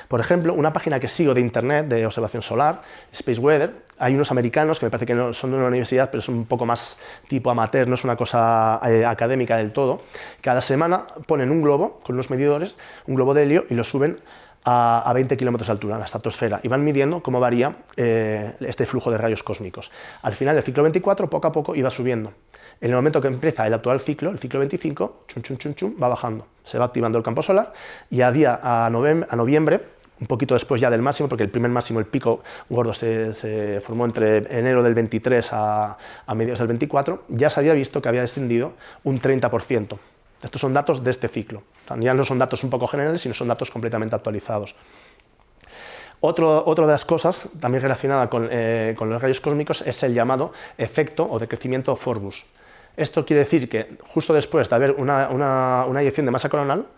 Por ejemplo, una página que sigo de internet de observación solar, Space Weather, hay unos americanos que me parece que no son de una universidad, pero son un poco más tipo amateur, no es una cosa académica del todo. Cada semana ponen un globo con unos medidores, un globo de helio, y lo suben a 20 kilómetros de altura, en la estratosfera, y van midiendo cómo varía este flujo de rayos cósmicos. Al final del ciclo 24, poco a poco, iba subiendo. En el momento que empieza el actual ciclo, el ciclo 25, va bajando. Se va activando el campo solar y a noviembre, un poquito después ya del máximo, porque el primer máximo, el pico gordo, se formó entre enero del 23 a mediados del 24, ya se había visto que había descendido un 30%. Estos son datos de este ciclo. Ya no son datos un poco generales, sino son datos completamente actualizados. Otra de las cosas, también relacionada con los rayos cósmicos, es el llamado efecto o decrecimiento Forbus. Esto quiere decir que justo después de haber una eyección de masa coronal,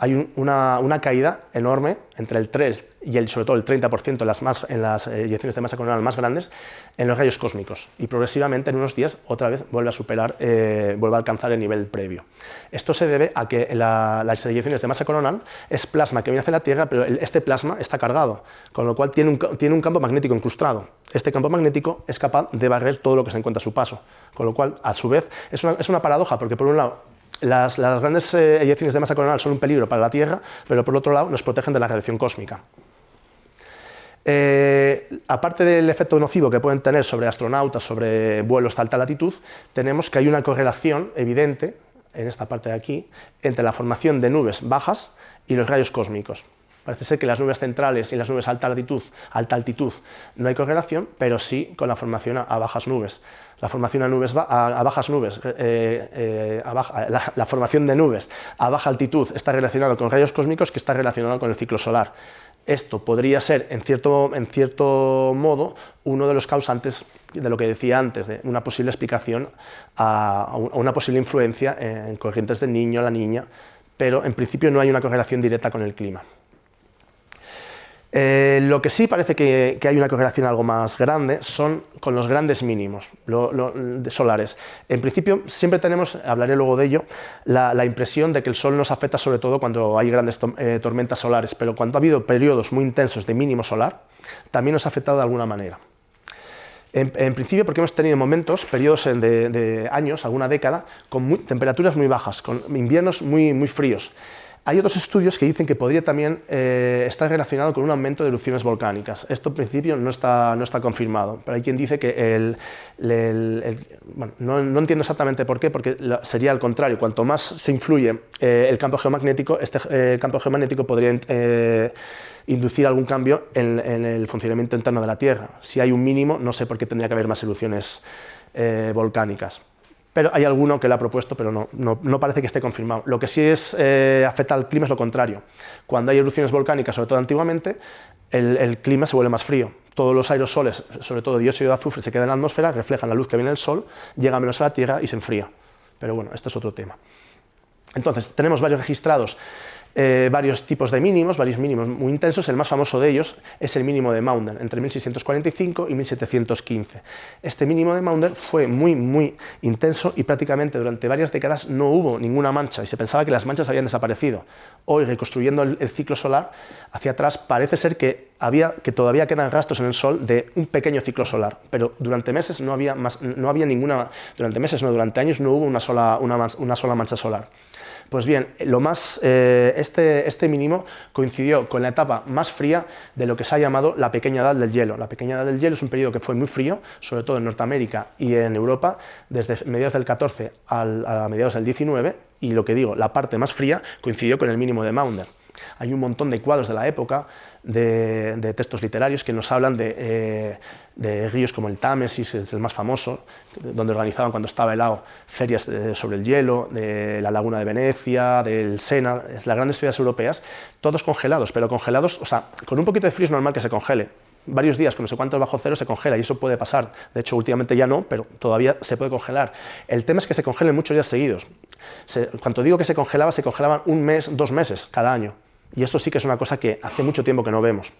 hay una caída enorme entre el 3 y sobre todo el 30% en las eyecciones de masa coronal más grandes en los rayos cósmicos, y progresivamente en unos días otra vez vuelve a alcanzar el nivel previo. Esto se debe a que las eyecciones de masa coronal es plasma que viene hacia la Tierra, pero este plasma está cargado, con lo cual tiene un campo magnético incrustado. Este campo magnético es capaz de barrer todo lo que se encuentra a su paso, con lo cual, a su vez, es una paradoja, porque por un lado las grandes eyecciones de masa coronal son un peligro para la Tierra, pero por otro lado nos protegen de la radiación cósmica. Aparte del efecto nocivo que pueden tener sobre astronautas, sobre vuelos de alta latitud, tenemos que hay una correlación evidente, en esta parte de aquí, entre la formación de nubes bajas y los rayos cósmicos. Parece ser que las nubes centrales y las nubes a alta altitud no hay correlación, pero sí con la formación a bajas nubes. La formación la formación de nubes a baja altitud está relacionado con rayos cósmicos, que está relacionado con el ciclo solar. esto podría ser, en cierto modo, uno de los causantes de lo que decía antes, de una posible explicación a una posible influencia en corrientes del niño a la niña, pero en principio no hay una correlación directa con el clima. Lo que sí parece que hay una correlación algo más grande son con los grandes mínimos solares. En principio siempre tenemos, hablaré luego de ello, la impresión de que el Sol nos afecta sobre todo cuando hay grandes tormentas solares, pero cuando ha habido periodos muy intensos de mínimo solar, también nos ha afectado de alguna manera. En principio porque hemos tenido momentos, periodos de años, alguna década, con temperaturas muy bajas, con inviernos muy fríos. Hay otros estudios que dicen que podría también estar relacionado con un aumento de erupciones volcánicas. Esto en principio no está confirmado, pero hay quien dice que bueno, no entiendo exactamente por qué, porque sería al contrario, cuanto más se influye el campo geomagnético, este campo geomagnético podría inducir algún cambio en el funcionamiento interno de la Tierra. Si hay un mínimo, no sé por qué tendría que haber más erupciones volcánicas. Pero hay alguno que lo ha propuesto, pero no parece que esté confirmado. Lo que sí afecta al clima es lo contrario. Cuando hay erupciones volcánicas, sobre todo antiguamente, el clima se vuelve más frío. Todos los aerosoles, sobre todo dióxido de azufre, se quedan en la atmósfera, reflejan la luz que viene del Sol, llega menos a la Tierra y se enfría. Pero bueno, esto es otro tema. Entonces, tenemos varios registrados, varios tipos de mínimos, varios mínimos muy intensos. El más famoso de ellos es el mínimo de Maunder, entre 1645 y 1715. Este mínimo de Maunder fue muy intenso y prácticamente durante varias décadas no hubo ninguna mancha y se pensaba que las manchas habían desaparecido. Hoy, reconstruyendo el ciclo solar hacia atrás, parece ser que todavía quedan rastros en el Sol de un pequeño ciclo solar, pero durante meses no había ninguna, durante años no hubo una sola mancha solar. Pues bien, este mínimo coincidió con la etapa más fría de lo que se ha llamado la pequeña edad del hielo. La pequeña edad del hielo es un periodo que fue muy frío, sobre todo en Norteamérica y en Europa, desde mediados del 14 a mediados del 19, y lo que digo, la parte más fría coincidió con el mínimo de Maunder. Hay un montón de cuadros de la época, de textos literarios que nos hablan de ríos como el Támesis, es el más famoso, donde organizaban cuando estaba helado ferias sobre el hielo, de la laguna de Venecia, del Sena, las grandes ciudades europeas, todos congelados, pero congelados, o sea, con un poquito de frío es normal que se congele. Varios días con no sé cuántos bajo cero se congela y eso puede pasar. De hecho, últimamente ya no, pero todavía se puede congelar. El tema es que se congelen muchos días seguidos. Cuando digo que se congelaban un mes, 2 meses cada año. Y esto sí que es una cosa que hace mucho tiempo que no vemos.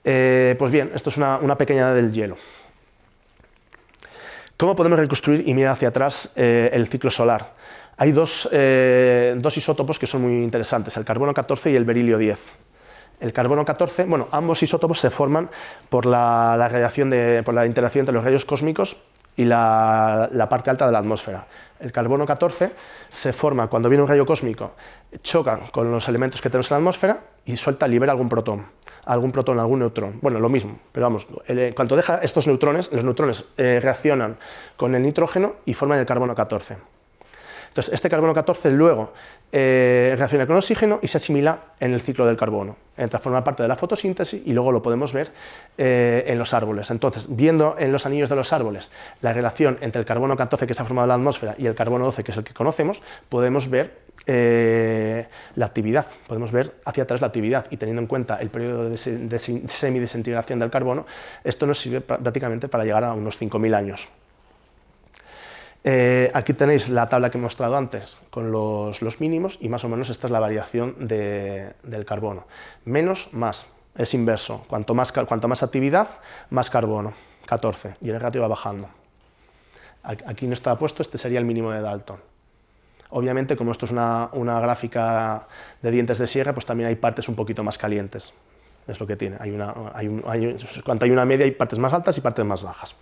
Pues bien, esto es una pequeña edad del hielo. ¿Cómo podemos reconstruir y mirar hacia atrás el ciclo solar? Hay dos isótopos que son muy interesantes, el carbono 14 y el berilio 10. El carbono 14, bueno, ambos isótopos se forman por la interacción entre los rayos cósmicos y la parte alta de la atmósfera. El carbono 14 se forma cuando viene un rayo cósmico, choca con los elementos que tenemos en la atmósfera y libera algún protón, algún neutrón. Bueno, lo mismo, pero vamos, cuando deja estos neutrones, los neutrones reaccionan con el nitrógeno y forman el carbono 14. Entonces, este carbono 14 luego reacciona con oxígeno y se asimila en el ciclo del carbono. Entra, forma parte de la fotosíntesis y luego lo podemos ver en los árboles. Entonces, viendo en los anillos de los árboles la relación entre el carbono 14 que se ha formado en la atmósfera y el carbono 12, que es el que conocemos, podemos ver la actividad, podemos ver hacia atrás la actividad, y teniendo en cuenta el periodo de semidesintegración del carbono, esto nos sirve prácticamente para llegar a unos 5.000 años. Aquí tenéis la tabla que he mostrado antes con los mínimos y más o menos esta es la variación del carbono. Menos, más, es inverso. Cuanto más actividad, más carbono, 14, y el ratio va bajando. Aquí no está puesto, este sería el mínimo de Dalton. Obviamente, como esto es una gráfica de dientes de sierra, pues también hay partes un poquito más calientes. Es lo que tiene. Cuando hay una media hay partes más altas y partes más bajas.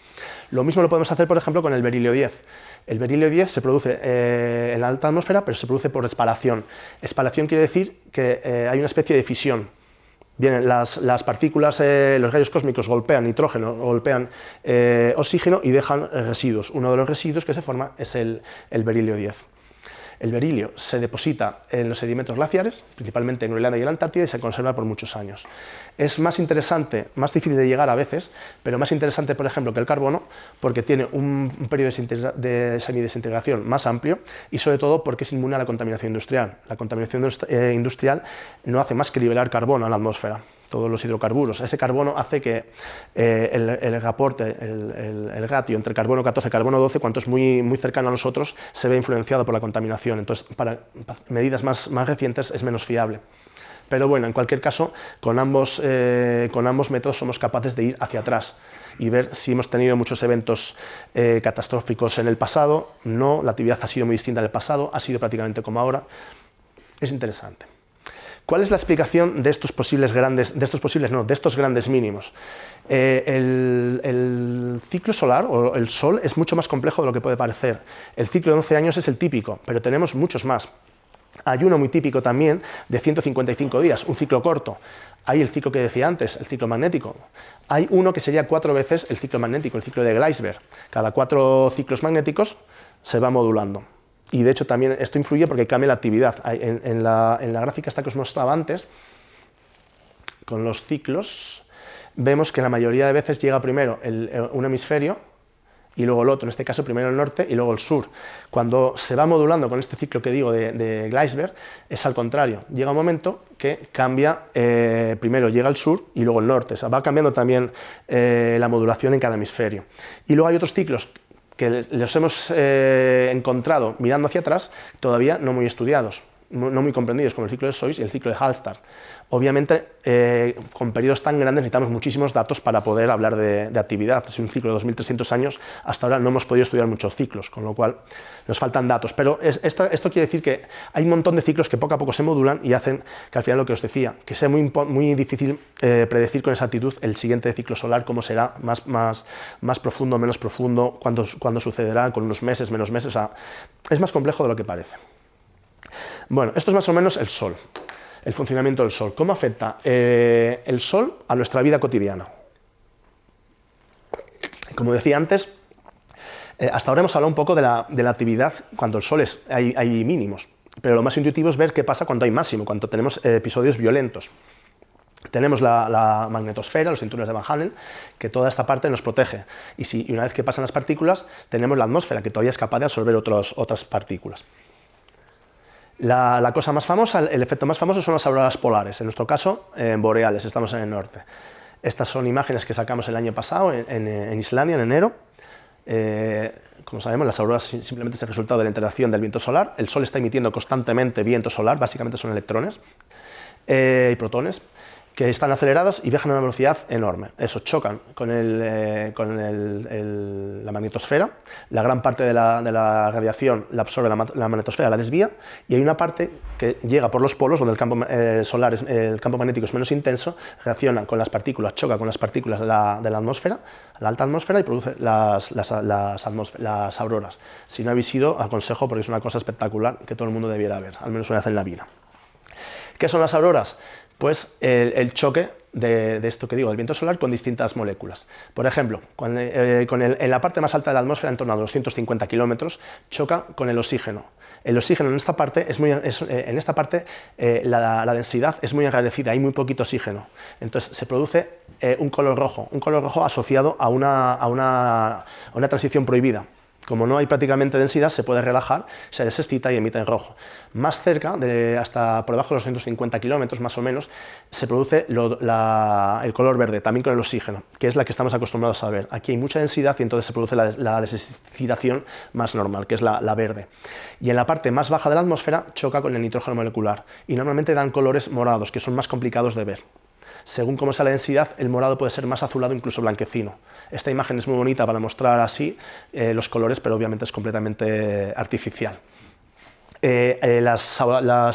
Lo mismo lo podemos hacer, por ejemplo, con el berilio 10. El berilio 10 se produce en la alta atmósfera, pero se produce por espalación. Espalación quiere decir que hay una especie de fisión. Vienen las partículas, los rayos cósmicos golpean nitrógeno, golpean oxígeno y dejan residuos. Uno de los residuos que se forma es el berilio 10. El berilio se deposita en los sedimentos glaciares, principalmente en Groenlandia y en la Antártida, y se conserva por muchos años. Es más interesante, más difícil de llegar a veces, pero más interesante, por ejemplo, que el carbono, porque tiene un periodo de semidesintegración más amplio y, sobre todo, porque es inmune a la contaminación industrial. La contaminación industrial no hace más que liberar carbono a la atmósfera. todos los hidrocarburos. Ese carbono hace que el reporte, el ratio entre carbono 14 y carbono 12, cuanto es muy cercano a nosotros, se ve influenciado por la contaminación. Entonces, para medidas más recientes es menos fiable. Pero bueno, en cualquier caso, con ambos métodos somos capaces de ir hacia atrás y ver si hemos tenido muchos eventos catastróficos en el pasado. No, la actividad ha sido muy distinta en el pasado, ha sido prácticamente como ahora. Es interesante. ¿Cuál es la explicación de estos grandes mínimos? El ciclo solar o el Sol es mucho más complejo de lo que puede parecer. El ciclo de 11 años es el típico, pero tenemos muchos más. Hay uno muy típico también de 155 días, un ciclo corto. Hay el ciclo que decía antes, el ciclo magnético. Hay uno que sería 4 veces el ciclo magnético, el ciclo de Gleisberg. Cada 4 ciclos magnéticos se va modulando. Y de hecho también esto influye porque cambia la actividad. En la gráfica esta que os mostraba antes, con los ciclos, vemos que la mayoría de veces llega primero un hemisferio y luego el otro, en este caso primero el norte y luego el sur. Cuando se va modulando con este ciclo que digo de Gleisberg, es al contrario. Llega un momento que cambia, primero llega el sur y luego el norte. O sea, va cambiando también la modulación en cada hemisferio. Y luego hay otros ciclos que los hemos encontrado mirando hacia atrás, todavía no muy estudiados, no muy comprendidos, como el ciclo de Sois y el ciclo de Hallstatt. Obviamente, con periodos tan grandes necesitamos muchísimos datos para poder hablar de actividad. Es un ciclo de 2300 años, hasta ahora no hemos podido estudiar muchos ciclos, con lo cual nos faltan datos. Pero esto quiere decir que hay un montón de ciclos que poco a poco se modulan y hacen que al final lo que os decía, que sea muy difícil predecir con exactitud el siguiente ciclo solar, cómo será, más profundo, menos profundo, cuándo sucederá, con unos meses, menos meses. O sea, es más complejo de lo que parece. Bueno, esto es más o menos el Sol. El funcionamiento del Sol. ¿Cómo afecta el Sol a nuestra vida cotidiana? Como decía antes, hasta ahora hemos hablado un poco de la actividad cuando el Sol hay mínimos, pero lo más intuitivo es ver qué pasa cuando hay máximo, cuando tenemos episodios violentos. Tenemos la magnetosfera, los cinturones de Van Allen, que toda esta parte nos protege. Y una vez que pasan las partículas, tenemos la atmósfera, que todavía es capaz de absorber otras partículas. La cosa más famosa, el efecto más famoso son las auroras polares, en nuestro caso boreales, estamos en el norte. Estas son imágenes que sacamos el año pasado en Islandia, en enero. Como sabemos, las auroras simplemente es el resultado de la interacción del viento solar. El Sol está emitiendo constantemente viento solar, básicamente son electrones y protones, que están aceleradas y viajan a una velocidad enorme. Eso, chocan con la magnetosfera, la gran parte de la radiación la absorbe la magnetosfera, la desvía, y hay una parte que llega por los polos, donde el campo solar, el campo magnético es menos intenso, reacciona con las partículas, choca con las partículas de la atmósfera, la alta atmósfera, y produce las auroras. Si no habéis ido, aconsejo, porque es una cosa espectacular que todo el mundo debiera ver, al menos una vez en la vida. ¿Qué son las auroras? Pues el choque de esto que digo, del viento solar con distintas moléculas. Por ejemplo, en la parte más alta de la atmósfera, en torno a 250 kilómetros, choca con el oxígeno. El oxígeno en esta parte, la densidad es muy enrarecida, hay muy poquito oxígeno. Entonces se produce un color rojo asociado a una transición prohibida. Como no hay prácticamente densidad, se puede relajar, se desexcita y emite en rojo. Más cerca, hasta por debajo de los 250 kilómetros más o menos, se produce el color verde, también con el oxígeno, que es la que estamos acostumbrados a ver. Aquí hay mucha densidad y entonces se produce la desexcitación más normal, que es la verde. Y en la parte más baja de la atmósfera choca con el nitrógeno molecular y normalmente dan colores morados, que son más complicados de ver. Según cómo sea la densidad, el morado puede ser más azulado, incluso blanquecino. Esta imagen es muy bonita para mostrar así los colores, pero obviamente es completamente artificial. Las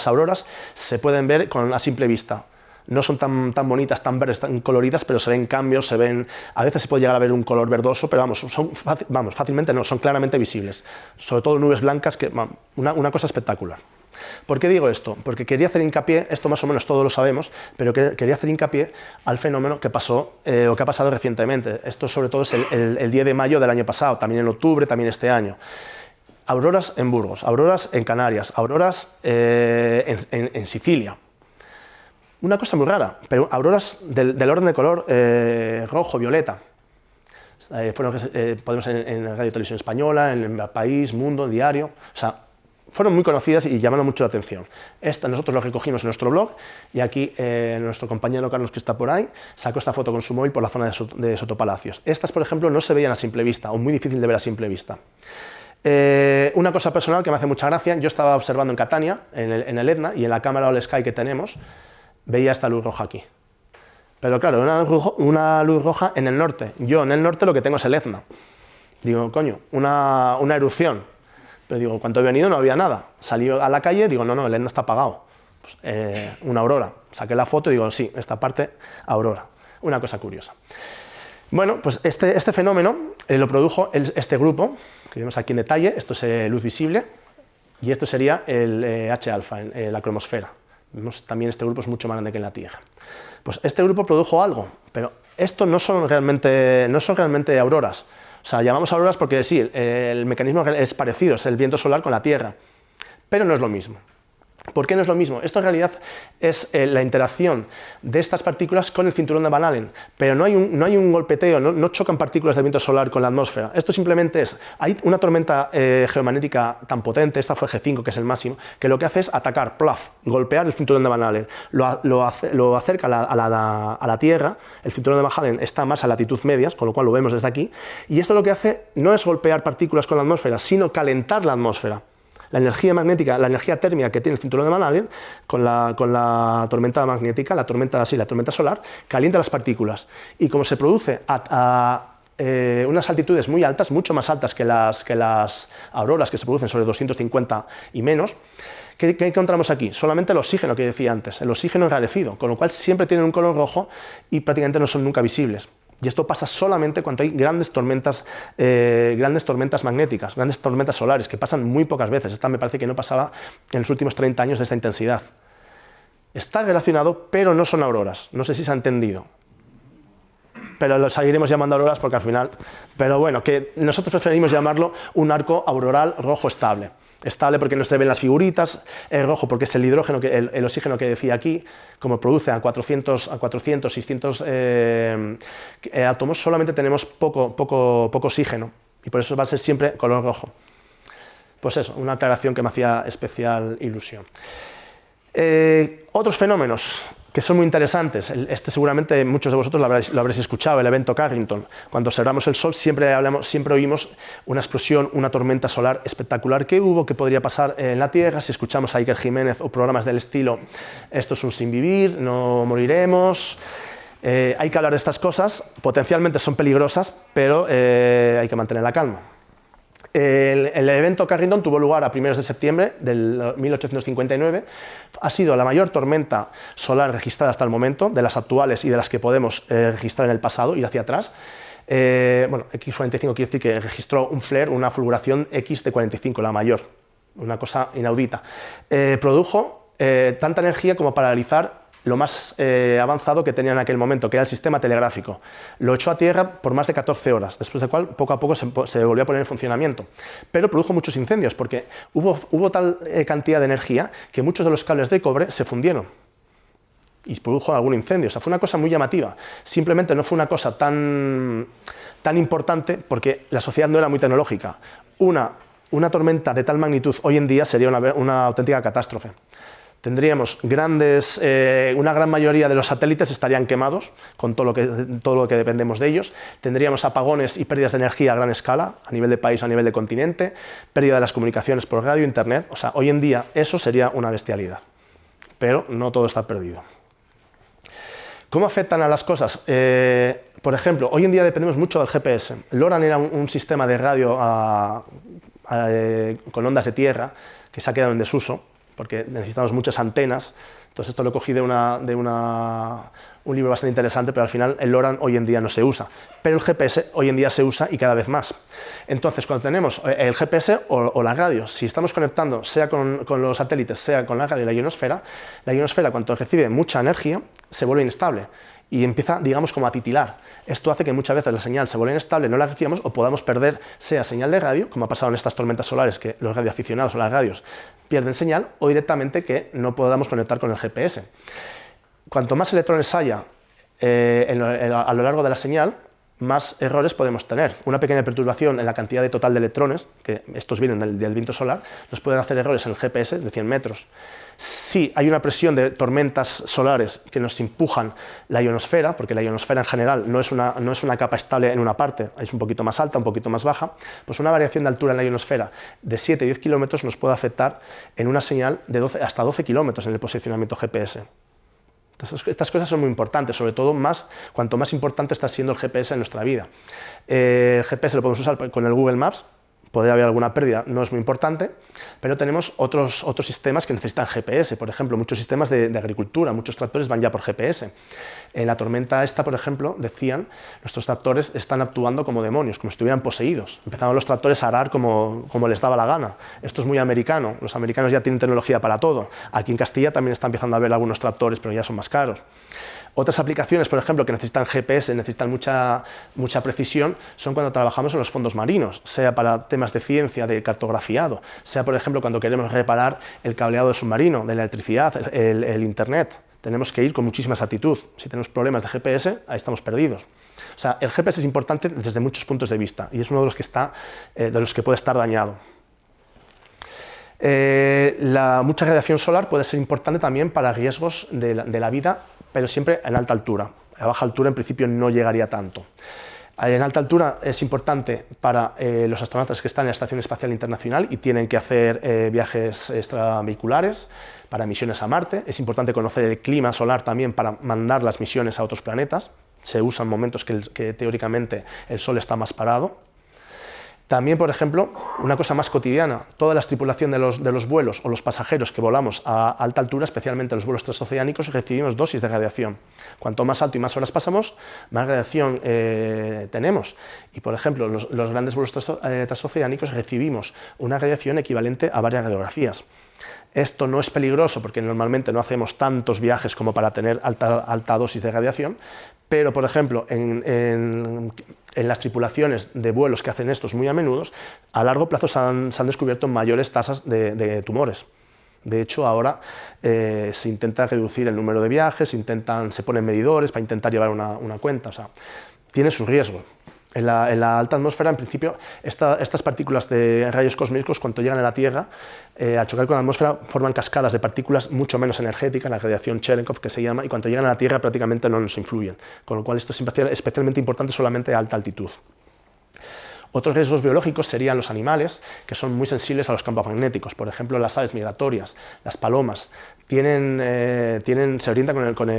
auroras se pueden ver a simple vista. No son tan bonitas, tan verdes, tan coloridas, pero se ven cambios, a veces se puede llegar a ver un color verdoso, pero fácilmente no, son claramente visibles. Sobre todo nubes blancas, una cosa espectacular. ¿Por qué digo esto? Porque quería hacer hincapié, esto más o menos todos lo sabemos, pero quería hacer hincapié al fenómeno que pasó o que ha pasado recientemente. Esto sobre todo es el 10 de mayo del año pasado, también en octubre, también este año. Auroras en Burgos, auroras en Canarias, auroras en Sicilia. Una cosa muy rara, pero auroras del orden de color rojo, violeta. Podemos en Radio Televisión Española, en El País, Mundo, Diario. O sea, fueron muy conocidas y llamaron mucho la atención. Esta nosotros lo recogimos en nuestro blog y aquí nuestro compañero Carlos, que está por ahí, sacó esta foto con su móvil por la zona de Sotopalacios. Estas, por ejemplo, no se veían a simple vista o muy difícil de ver a simple vista. Una cosa personal que me hace mucha gracia, yo estaba observando en Catania, en el Etna, y en la cámara All Sky que tenemos, veía esta luz roja aquí. Pero claro, una luz roja en el norte. Yo en el norte lo que tengo es el Etna. Digo, coño, una erupción. Pero digo, cuando he venido no había nada. Salí a la calle, digo, no, el Etna está apagado. Pues, una aurora. Saqué la foto y digo, sí, esta parte, aurora. Una cosa curiosa. Bueno, pues este fenómeno lo produjo este grupo, que vemos aquí en detalle. Esto es luz visible y esto sería el H-alfa, la cromosfera. Vemos también este grupo es mucho más grande que en la Tierra. Pues este grupo produjo algo, pero esto no son realmente auroras. O sea, llamamos auroras porque sí, el mecanismo es parecido, es el viento solar con la Tierra, pero no es lo mismo. ¿Por qué no es lo mismo? Esto en realidad es la interacción de estas partículas con el cinturón de Van Allen, pero no hay un golpeteo, no chocan partículas del viento solar con la atmósfera. Esto simplemente hay una tormenta geomagnética tan potente, esta fue G5, que es el máximo, que lo que hace es atacar, plaf, golpear el cinturón de Van Allen, lo acerca a la Tierra, el cinturón de Van Allen está más a latitud medias, con lo cual lo vemos desde aquí, y esto lo que hace no es golpear partículas con la atmósfera, sino calentar la atmósfera. La energía magnética, la energía térmica que tiene el cinturón de Van Allen con la tormenta magnética, la tormenta solar, calienta las partículas. Y como se produce a unas altitudes muy altas, mucho más altas que las auroras que se producen sobre 250 y menos, ¿qué encontramos aquí? Solamente el oxígeno que decía antes, el oxígeno enrarecido, con lo cual siempre tienen un color rojo y prácticamente no son nunca visibles. Y esto pasa solamente cuando hay grandes tormentas magnéticas, grandes tormentas solares, que pasan muy pocas veces. Esta me parece que no pasaba en los últimos 30 años de esta intensidad. Está relacionado, pero no son auroras. No sé si se ha entendido. Pero lo seguiremos llamando auroras porque al final... Pero bueno, que nosotros preferimos llamarlo un arco auroral rojo estable. Estable porque no se ven las figuritas, el rojo porque es el hidrógeno, el oxígeno que decía aquí, como produce a 400, 600 átomos, solamente tenemos poco oxígeno y por eso va a ser siempre color rojo. Pues eso, una aclaración que me hacía especial ilusión. Otros fenómenos que son muy interesantes, seguramente muchos de vosotros lo habréis escuchado, el evento Carrington. Cuando observamos el Sol siempre oímos una explosión, una tormenta solar espectacular que podría pasar en la Tierra. Si escuchamos a Iker Jiménez o programas del estilo, esto es un sin vivir, no moriremos. Hay que hablar de estas cosas, potencialmente son peligrosas, pero hay que mantener la calma. El evento Carrington tuvo lugar a primeros de septiembre del 1859. Ha sido la mayor tormenta solar registrada hasta el momento, de las actuales y de las que podemos registrar en el pasado, ir hacia atrás. X45 quiere decir que registró un flare, una fulguración X de 45, la mayor, una cosa inaudita. Produjo tanta energía como para realizar lo más avanzado que tenía en aquel momento, que era el sistema telegráfico. Lo echó a tierra por más de 14 horas, después de cual poco a poco se volvió a poner en funcionamiento. Pero produjo muchos incendios, porque hubo tal cantidad de energía que muchos de los cables de cobre se fundieron y produjo algún incendio. O sea, fue una cosa muy llamativa. Simplemente no fue una cosa tan importante porque la sociedad no era muy tecnológica. Una tormenta de tal magnitud hoy en día sería una auténtica catástrofe. Tendríamos una gran mayoría de los satélites estarían quemados con todo lo que dependemos de ellos. Tendríamos apagones y pérdidas de energía a gran escala, a nivel de país, a nivel de continente, pérdida de las comunicaciones por radio, internet. O sea, hoy en día eso sería una bestialidad. Pero no todo está perdido. ¿Cómo afectan a las cosas? Por ejemplo, hoy en día dependemos mucho del GPS. LORAN era un sistema de radio con ondas de tierra que se ha quedado en desuso, porque necesitamos muchas antenas. Entonces esto lo cogí de un libro bastante interesante, pero al final el LORAN hoy en día no se usa. Pero el GPS hoy en día se usa y cada vez más. Entonces, cuando tenemos el GPS o la radio, si estamos conectando sea con los satélites, sea con la radio y la ionosfera cuando recibe mucha energía se vuelve inestable y empieza, digamos, como a titilar. Esto hace que muchas veces la señal se vuelva inestable, no la recibamos o podamos perder, sea señal de radio, como ha pasado en estas tormentas solares, que los radioaficionados o las radios pierden señal, o directamente que no podamos conectar con el GPS. Cuanto más electrones haya a lo largo de la señal, más errores podemos tener. Una pequeña perturbación en la cantidad de total de electrones, que estos vienen del viento solar, nos pueden hacer errores en el GPS de 100 metros. Si hay una presión de tormentas solares que nos empujan la ionosfera, porque la ionosfera en general no es una capa estable en una parte, es un poquito más alta, un poquito más baja, pues una variación de altura en la ionosfera de 7-10 kilómetros nos puede afectar en una señal de hasta 12 kilómetros en el posicionamiento GPS. Entonces, estas cosas son muy importantes, sobre todo cuanto más importante está siendo el GPS en nuestra vida. El GPS lo podemos usar con el Google Maps. Podría haber alguna pérdida, no es muy importante, pero tenemos otros sistemas que necesitan GPS, por ejemplo, muchos sistemas de agricultura, muchos tractores van ya por GPS. En la tormenta esta, por ejemplo, decían, nuestros tractores están actuando como demonios, como si estuvieran poseídos. Empezaban los tractores a arar como les daba la gana. Esto es muy americano, los americanos ya tienen tecnología para todo. Aquí en Castilla también está empezando a haber algunos tractores, pero ya son más caros. Otras aplicaciones, por ejemplo, que necesitan GPS, necesitan mucha precisión, son cuando trabajamos en los fondos marinos, sea para temas de ciencia, de cartografiado, sea, por ejemplo, cuando queremos reparar el cableado del submarino, de la electricidad, el Internet. Tenemos que ir con muchísima exactitud. Si tenemos problemas de GPS, ahí estamos perdidos. O sea, el GPS es importante desde muchos puntos de vista y es uno de los que puede estar dañado. Mucha radiación solar puede ser importante también para riesgos de la vida, pero siempre en alta altura. A baja altura en principio no llegaría tanto. En alta altura es importante para los astronautas que están en la Estación Espacial Internacional y tienen que hacer viajes extravehiculares para misiones a Marte. Es importante conocer el clima solar también para mandar las misiones a otros planetas. Se usan momentos que teóricamente el Sol está más parado. También, por ejemplo, una cosa más cotidiana, toda la tripulación de los vuelos o los pasajeros que volamos a alta altura, especialmente los vuelos transoceánicos, recibimos dosis de radiación. Cuanto más alto y más horas pasamos, más radiación tenemos. Y, por ejemplo, los grandes vuelos transoceánicos recibimos una radiación equivalente a varias radiografías. Esto no es peligroso porque normalmente no hacemos tantos viajes como para tener alta dosis de radiación, pero, por ejemplo, en las tripulaciones de vuelos que hacen estos muy a menudo, a largo plazo se han descubierto mayores tasas de tumores. De hecho, ahora se intenta reducir el número de viajes, se ponen medidores para intentar llevar una cuenta. O sea, tiene su riesgo. En la alta atmósfera, en principio, estas partículas de rayos cósmicos, cuando llegan a la Tierra, al chocar con la atmósfera, forman cascadas de partículas mucho menos energéticas, la radiación Cherenkov, que se llama, y cuando llegan a la Tierra prácticamente no nos influyen. Con lo cual, esto es especialmente importante solamente a alta altitud. Otros riesgos biológicos serían los animales, que son muy sensibles a los campos magnéticos. Por ejemplo, las aves migratorias, las palomas, se orientan con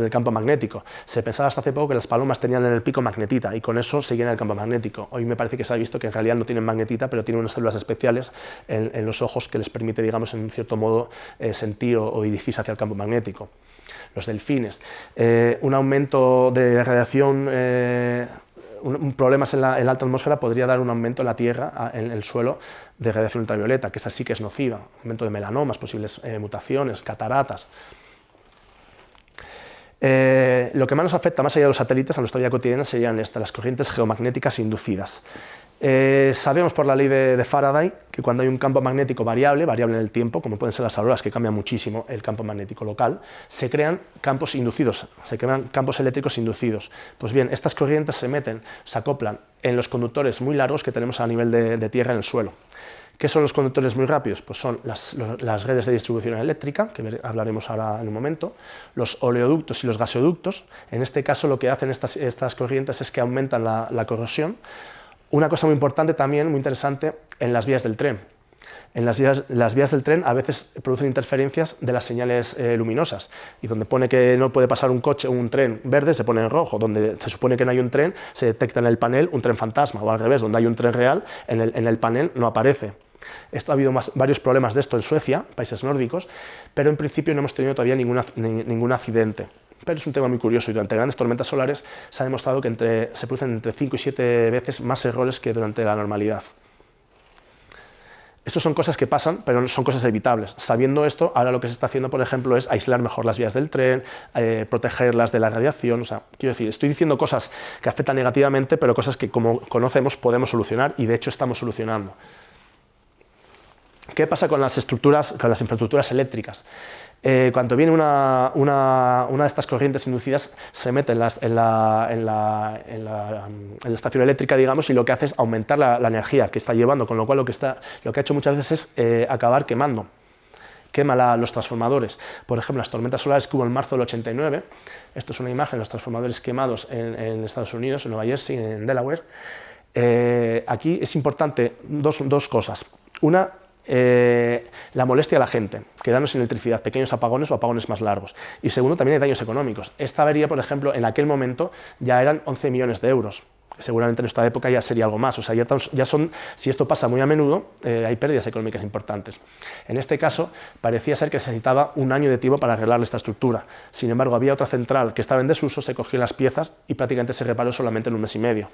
el campo magnético. Se pensaba hasta hace poco que las palomas tenían en el pico magnetita y con eso seguían el campo magnético. Hoy me parece que se ha visto que en realidad no tienen magnetita, pero tienen unas células especiales en los ojos que les permite, digamos, en cierto modo sentir o dirigirse hacia el campo magnético. Los delfines. Un aumento de radiación, problemas en la alta atmósfera podría dar un aumento en la Tierra, en el suelo, de radiación ultravioleta, que esa sí que es nociva. Aumento de melanomas, posibles mutaciones, cataratas. Lo que más nos afecta, más allá de los satélites, a nuestra vida cotidiana serían las corrientes geomagnéticas inducidas. Sabemos por la ley de Faraday que cuando hay un campo magnético variable en el tiempo, como pueden ser las auroras, que cambian muchísimo el campo magnético local, se crean campos inducidos, se crean campos eléctricos inducidos. Pues bien, estas corrientes se acoplan en los conductores muy largos que tenemos a nivel de tierra en el suelo. ¿Qué son los conductores muy rápidos? Pues son las redes de distribución eléctrica, que hablaremos ahora en un momento, los oleoductos y los gasoductos. En este caso lo que hacen estas corrientes es que aumentan la corrosión. Una cosa muy importante también, muy interesante, en las vías del tren. En las vías del tren a veces producen interferencias de las señales luminosas, y donde pone que no puede pasar un coche o un tren verde se pone en rojo, donde se supone que no hay un tren se detecta en el panel un tren fantasma, o al revés, donde hay un tren real en el panel no aparece. Ha habido varios problemas de esto en Suecia, países nórdicos, pero en principio no hemos tenido todavía ningún accidente. Pero es un tema muy curioso y durante grandes tormentas solares se ha demostrado que se producen entre 5 y 7 veces más errores que durante la normalidad. Estas son cosas que pasan, pero son cosas evitables. Sabiendo esto, ahora lo que se está haciendo, por ejemplo, es aislar mejor las vías del tren, protegerlas de la radiación. O sea, quiero decir, estoy diciendo cosas que afectan negativamente, pero cosas que, como conocemos, podemos solucionar y de hecho estamos solucionando. ¿Qué pasa con las infraestructuras eléctricas? Cuando viene una de estas corrientes inducidas, se mete en la estación eléctrica, digamos, y lo que hace es aumentar la energía que está llevando, con lo cual lo que ha hecho muchas veces es acabar quemando. Quema los transformadores. Por ejemplo, las tormentas solares que hubo en marzo del 89, esto es una imagen de los transformadores quemados en Estados Unidos, en Nueva Jersey, en Delaware. Aquí es importante dos cosas. Una, la molestia a la gente, quedarnos sin electricidad, pequeños apagones o apagones más largos. Y segundo, también hay daños económicos. Esta avería, por ejemplo, en aquel momento ya eran 11 millones de euros. Seguramente en esta época ya sería algo más. O sea, si esto pasa muy a menudo, hay pérdidas económicas importantes. En este caso, parecía ser que se necesitaba un año de tiempo para arreglar esta estructura. Sin embargo, había otra central que estaba en desuso, se cogió las piezas y prácticamente se reparó solamente en un mes y medio.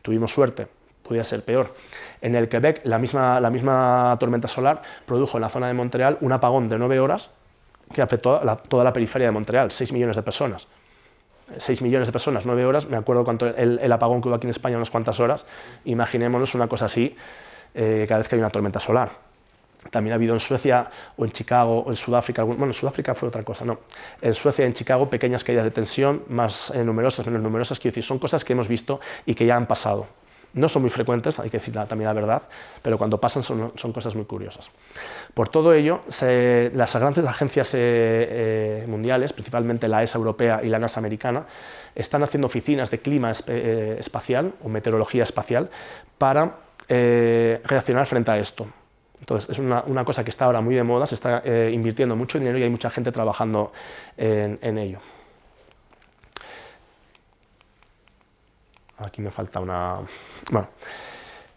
Tuvimos suerte. Podría ser peor. En el Quebec, la misma tormenta solar produjo en la zona de Montreal un apagón de 9 horas que afectó a toda la periferia de Montreal, 6 millones de personas. 6 millones de personas, 9 horas, me acuerdo cuánto el apagón que hubo aquí en España, unas cuantas horas. Imaginémonos una cosa así cada vez que hay una tormenta solar. También ha habido en Suecia o en Chicago o en Sudáfrica, bueno, en Sudáfrica fue otra cosa, no. En Suecia y en Chicago pequeñas caídas de tensión, más numerosas, menos numerosas, quiero decir, son cosas que hemos visto y que ya han pasado. No son muy frecuentes, hay que decir también la verdad, pero cuando pasan son cosas muy curiosas. Por todo ello, las grandes agencias mundiales, principalmente la ESA europea y la NASA americana, están haciendo oficinas de clima espacial o meteorología espacial para reaccionar frente a esto. Entonces, es una cosa que está ahora muy de moda, se está invirtiendo mucho dinero y hay mucha gente trabajando en ello. Aquí me falta una... Bueno,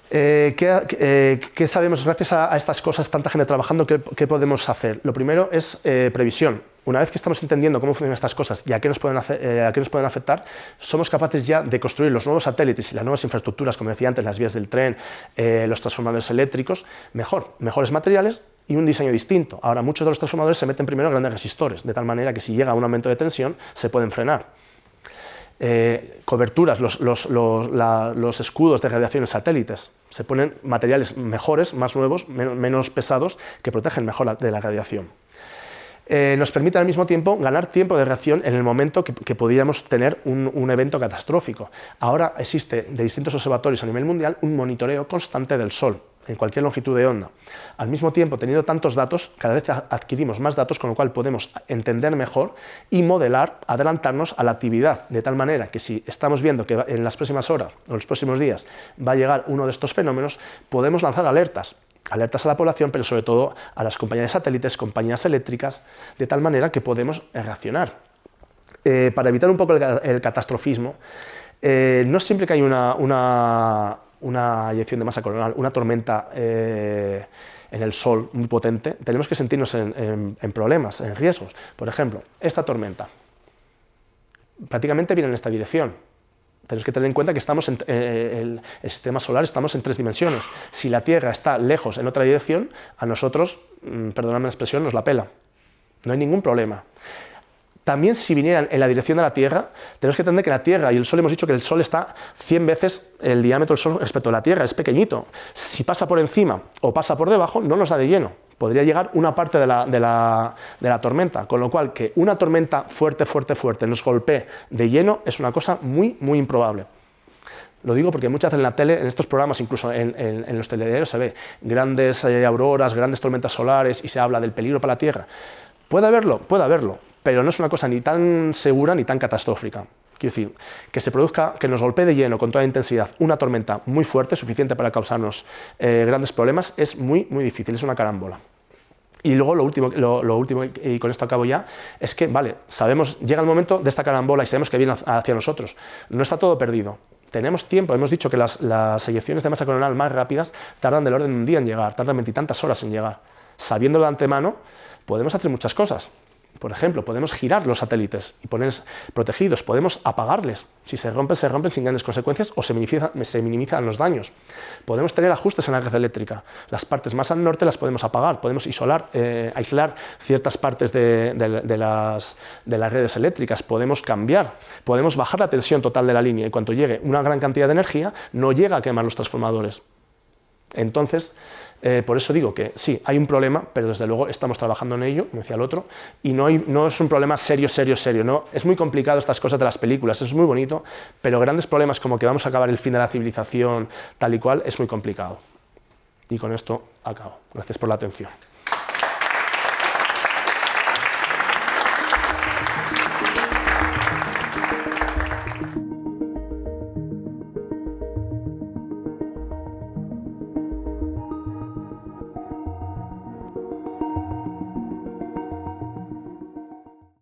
¿qué sabemos gracias a estas cosas, tanta gente trabajando? ¿Qué podemos hacer? Lo primero es previsión. Una vez que estamos entendiendo cómo funcionan estas cosas y a qué nos pueden afectar, somos capaces ya de construir los nuevos satélites y las nuevas infraestructuras, como decía antes, las vías del tren, los transformadores eléctricos, mejores materiales y un diseño distinto. Ahora, muchos de los transformadores se meten primero en grandes resistores, de tal manera que si llega un aumento de tensión, se pueden frenar. Coberturas, los escudos de radiación en satélites. Se ponen materiales mejores, más nuevos, menos pesados, que protegen mejor de la radiación. Nos permite al mismo tiempo ganar tiempo de reacción en el momento que podríamos tener un evento catastrófico. Ahora existe de distintos observatorios a nivel mundial un monitoreo constante del Sol, en cualquier longitud de onda. Al mismo tiempo, teniendo tantos datos, cada vez adquirimos más datos, con lo cual podemos entender mejor y modelar, adelantarnos a la actividad, de tal manera que si estamos viendo que en las próximas horas o los próximos días va a llegar uno de estos fenómenos, podemos lanzar alertas a la población, pero sobre todo a las compañías de satélites, compañías eléctricas, de tal manera que podemos reaccionar. Para evitar un poco el catastrofismo, no siempre que hay una eyección de masa coronal, una tormenta en el Sol muy potente, tenemos que sentirnos en problemas, en riesgos. Por ejemplo, esta tormenta prácticamente viene en esta dirección. Tenemos que tener en cuenta que estamos el sistema solar estamos en 3 dimensiones. Si la Tierra está lejos en otra dirección, a nosotros, perdóname la expresión, nos la pela. No hay ningún problema. También si vinieran en la dirección de la Tierra, tenemos que entender que la Tierra y el Sol, hemos dicho que el Sol está 100 veces el diámetro del Sol respecto a la Tierra, es pequeñito. Si pasa por encima o pasa por debajo, no nos da de lleno. Podría llegar una parte de la tormenta, con lo cual que una tormenta fuerte nos golpee de lleno es una cosa muy improbable. Lo digo porque muchas veces en la tele, en estos programas, incluso en los telediarios, se ve grandes auroras, grandes tormentas solares y se habla del peligro para la Tierra. Puede haberlo, pero no es una cosa ni tan segura ni tan catastrófica. Quiero decir, que se produzca, que nos golpee de lleno con toda intensidad una tormenta muy fuerte, suficiente para causarnos grandes problemas, es muy difícil, es una carambola. Y luego lo último, y con esto acabo ya, es que, vale, llega el momento de esta carambola y sabemos que viene hacia nosotros. No está todo perdido. Tenemos tiempo, hemos dicho que las eyecciones de masa coronal más rápidas tardan del orden de un día en llegar, tardan 20 y tantas horas en llegar. Sabiéndolo de antemano, podemos hacer muchas cosas. Por ejemplo, podemos girar los satélites y ponerlos protegidos, podemos apagarles. Si se rompen sin grandes consecuencias o se minimizan los daños. Podemos tener ajustes en la red eléctrica. Las partes más al norte las podemos apagar, podemos aislar ciertas partes de las redes eléctricas, podemos bajar la tensión total de la línea y cuando llegue una gran cantidad de energía, no llega a quemar los transformadores. Entonces, Por eso digo que sí, hay un problema, pero desde luego estamos trabajando en ello, me decía el otro, y no es un problema serio, ¿no? Es muy complicado estas cosas de las películas, es muy bonito, pero grandes problemas como que vamos a acabar el fin de la civilización tal y cual, es muy complicado. Y con esto acabo. Gracias por la atención.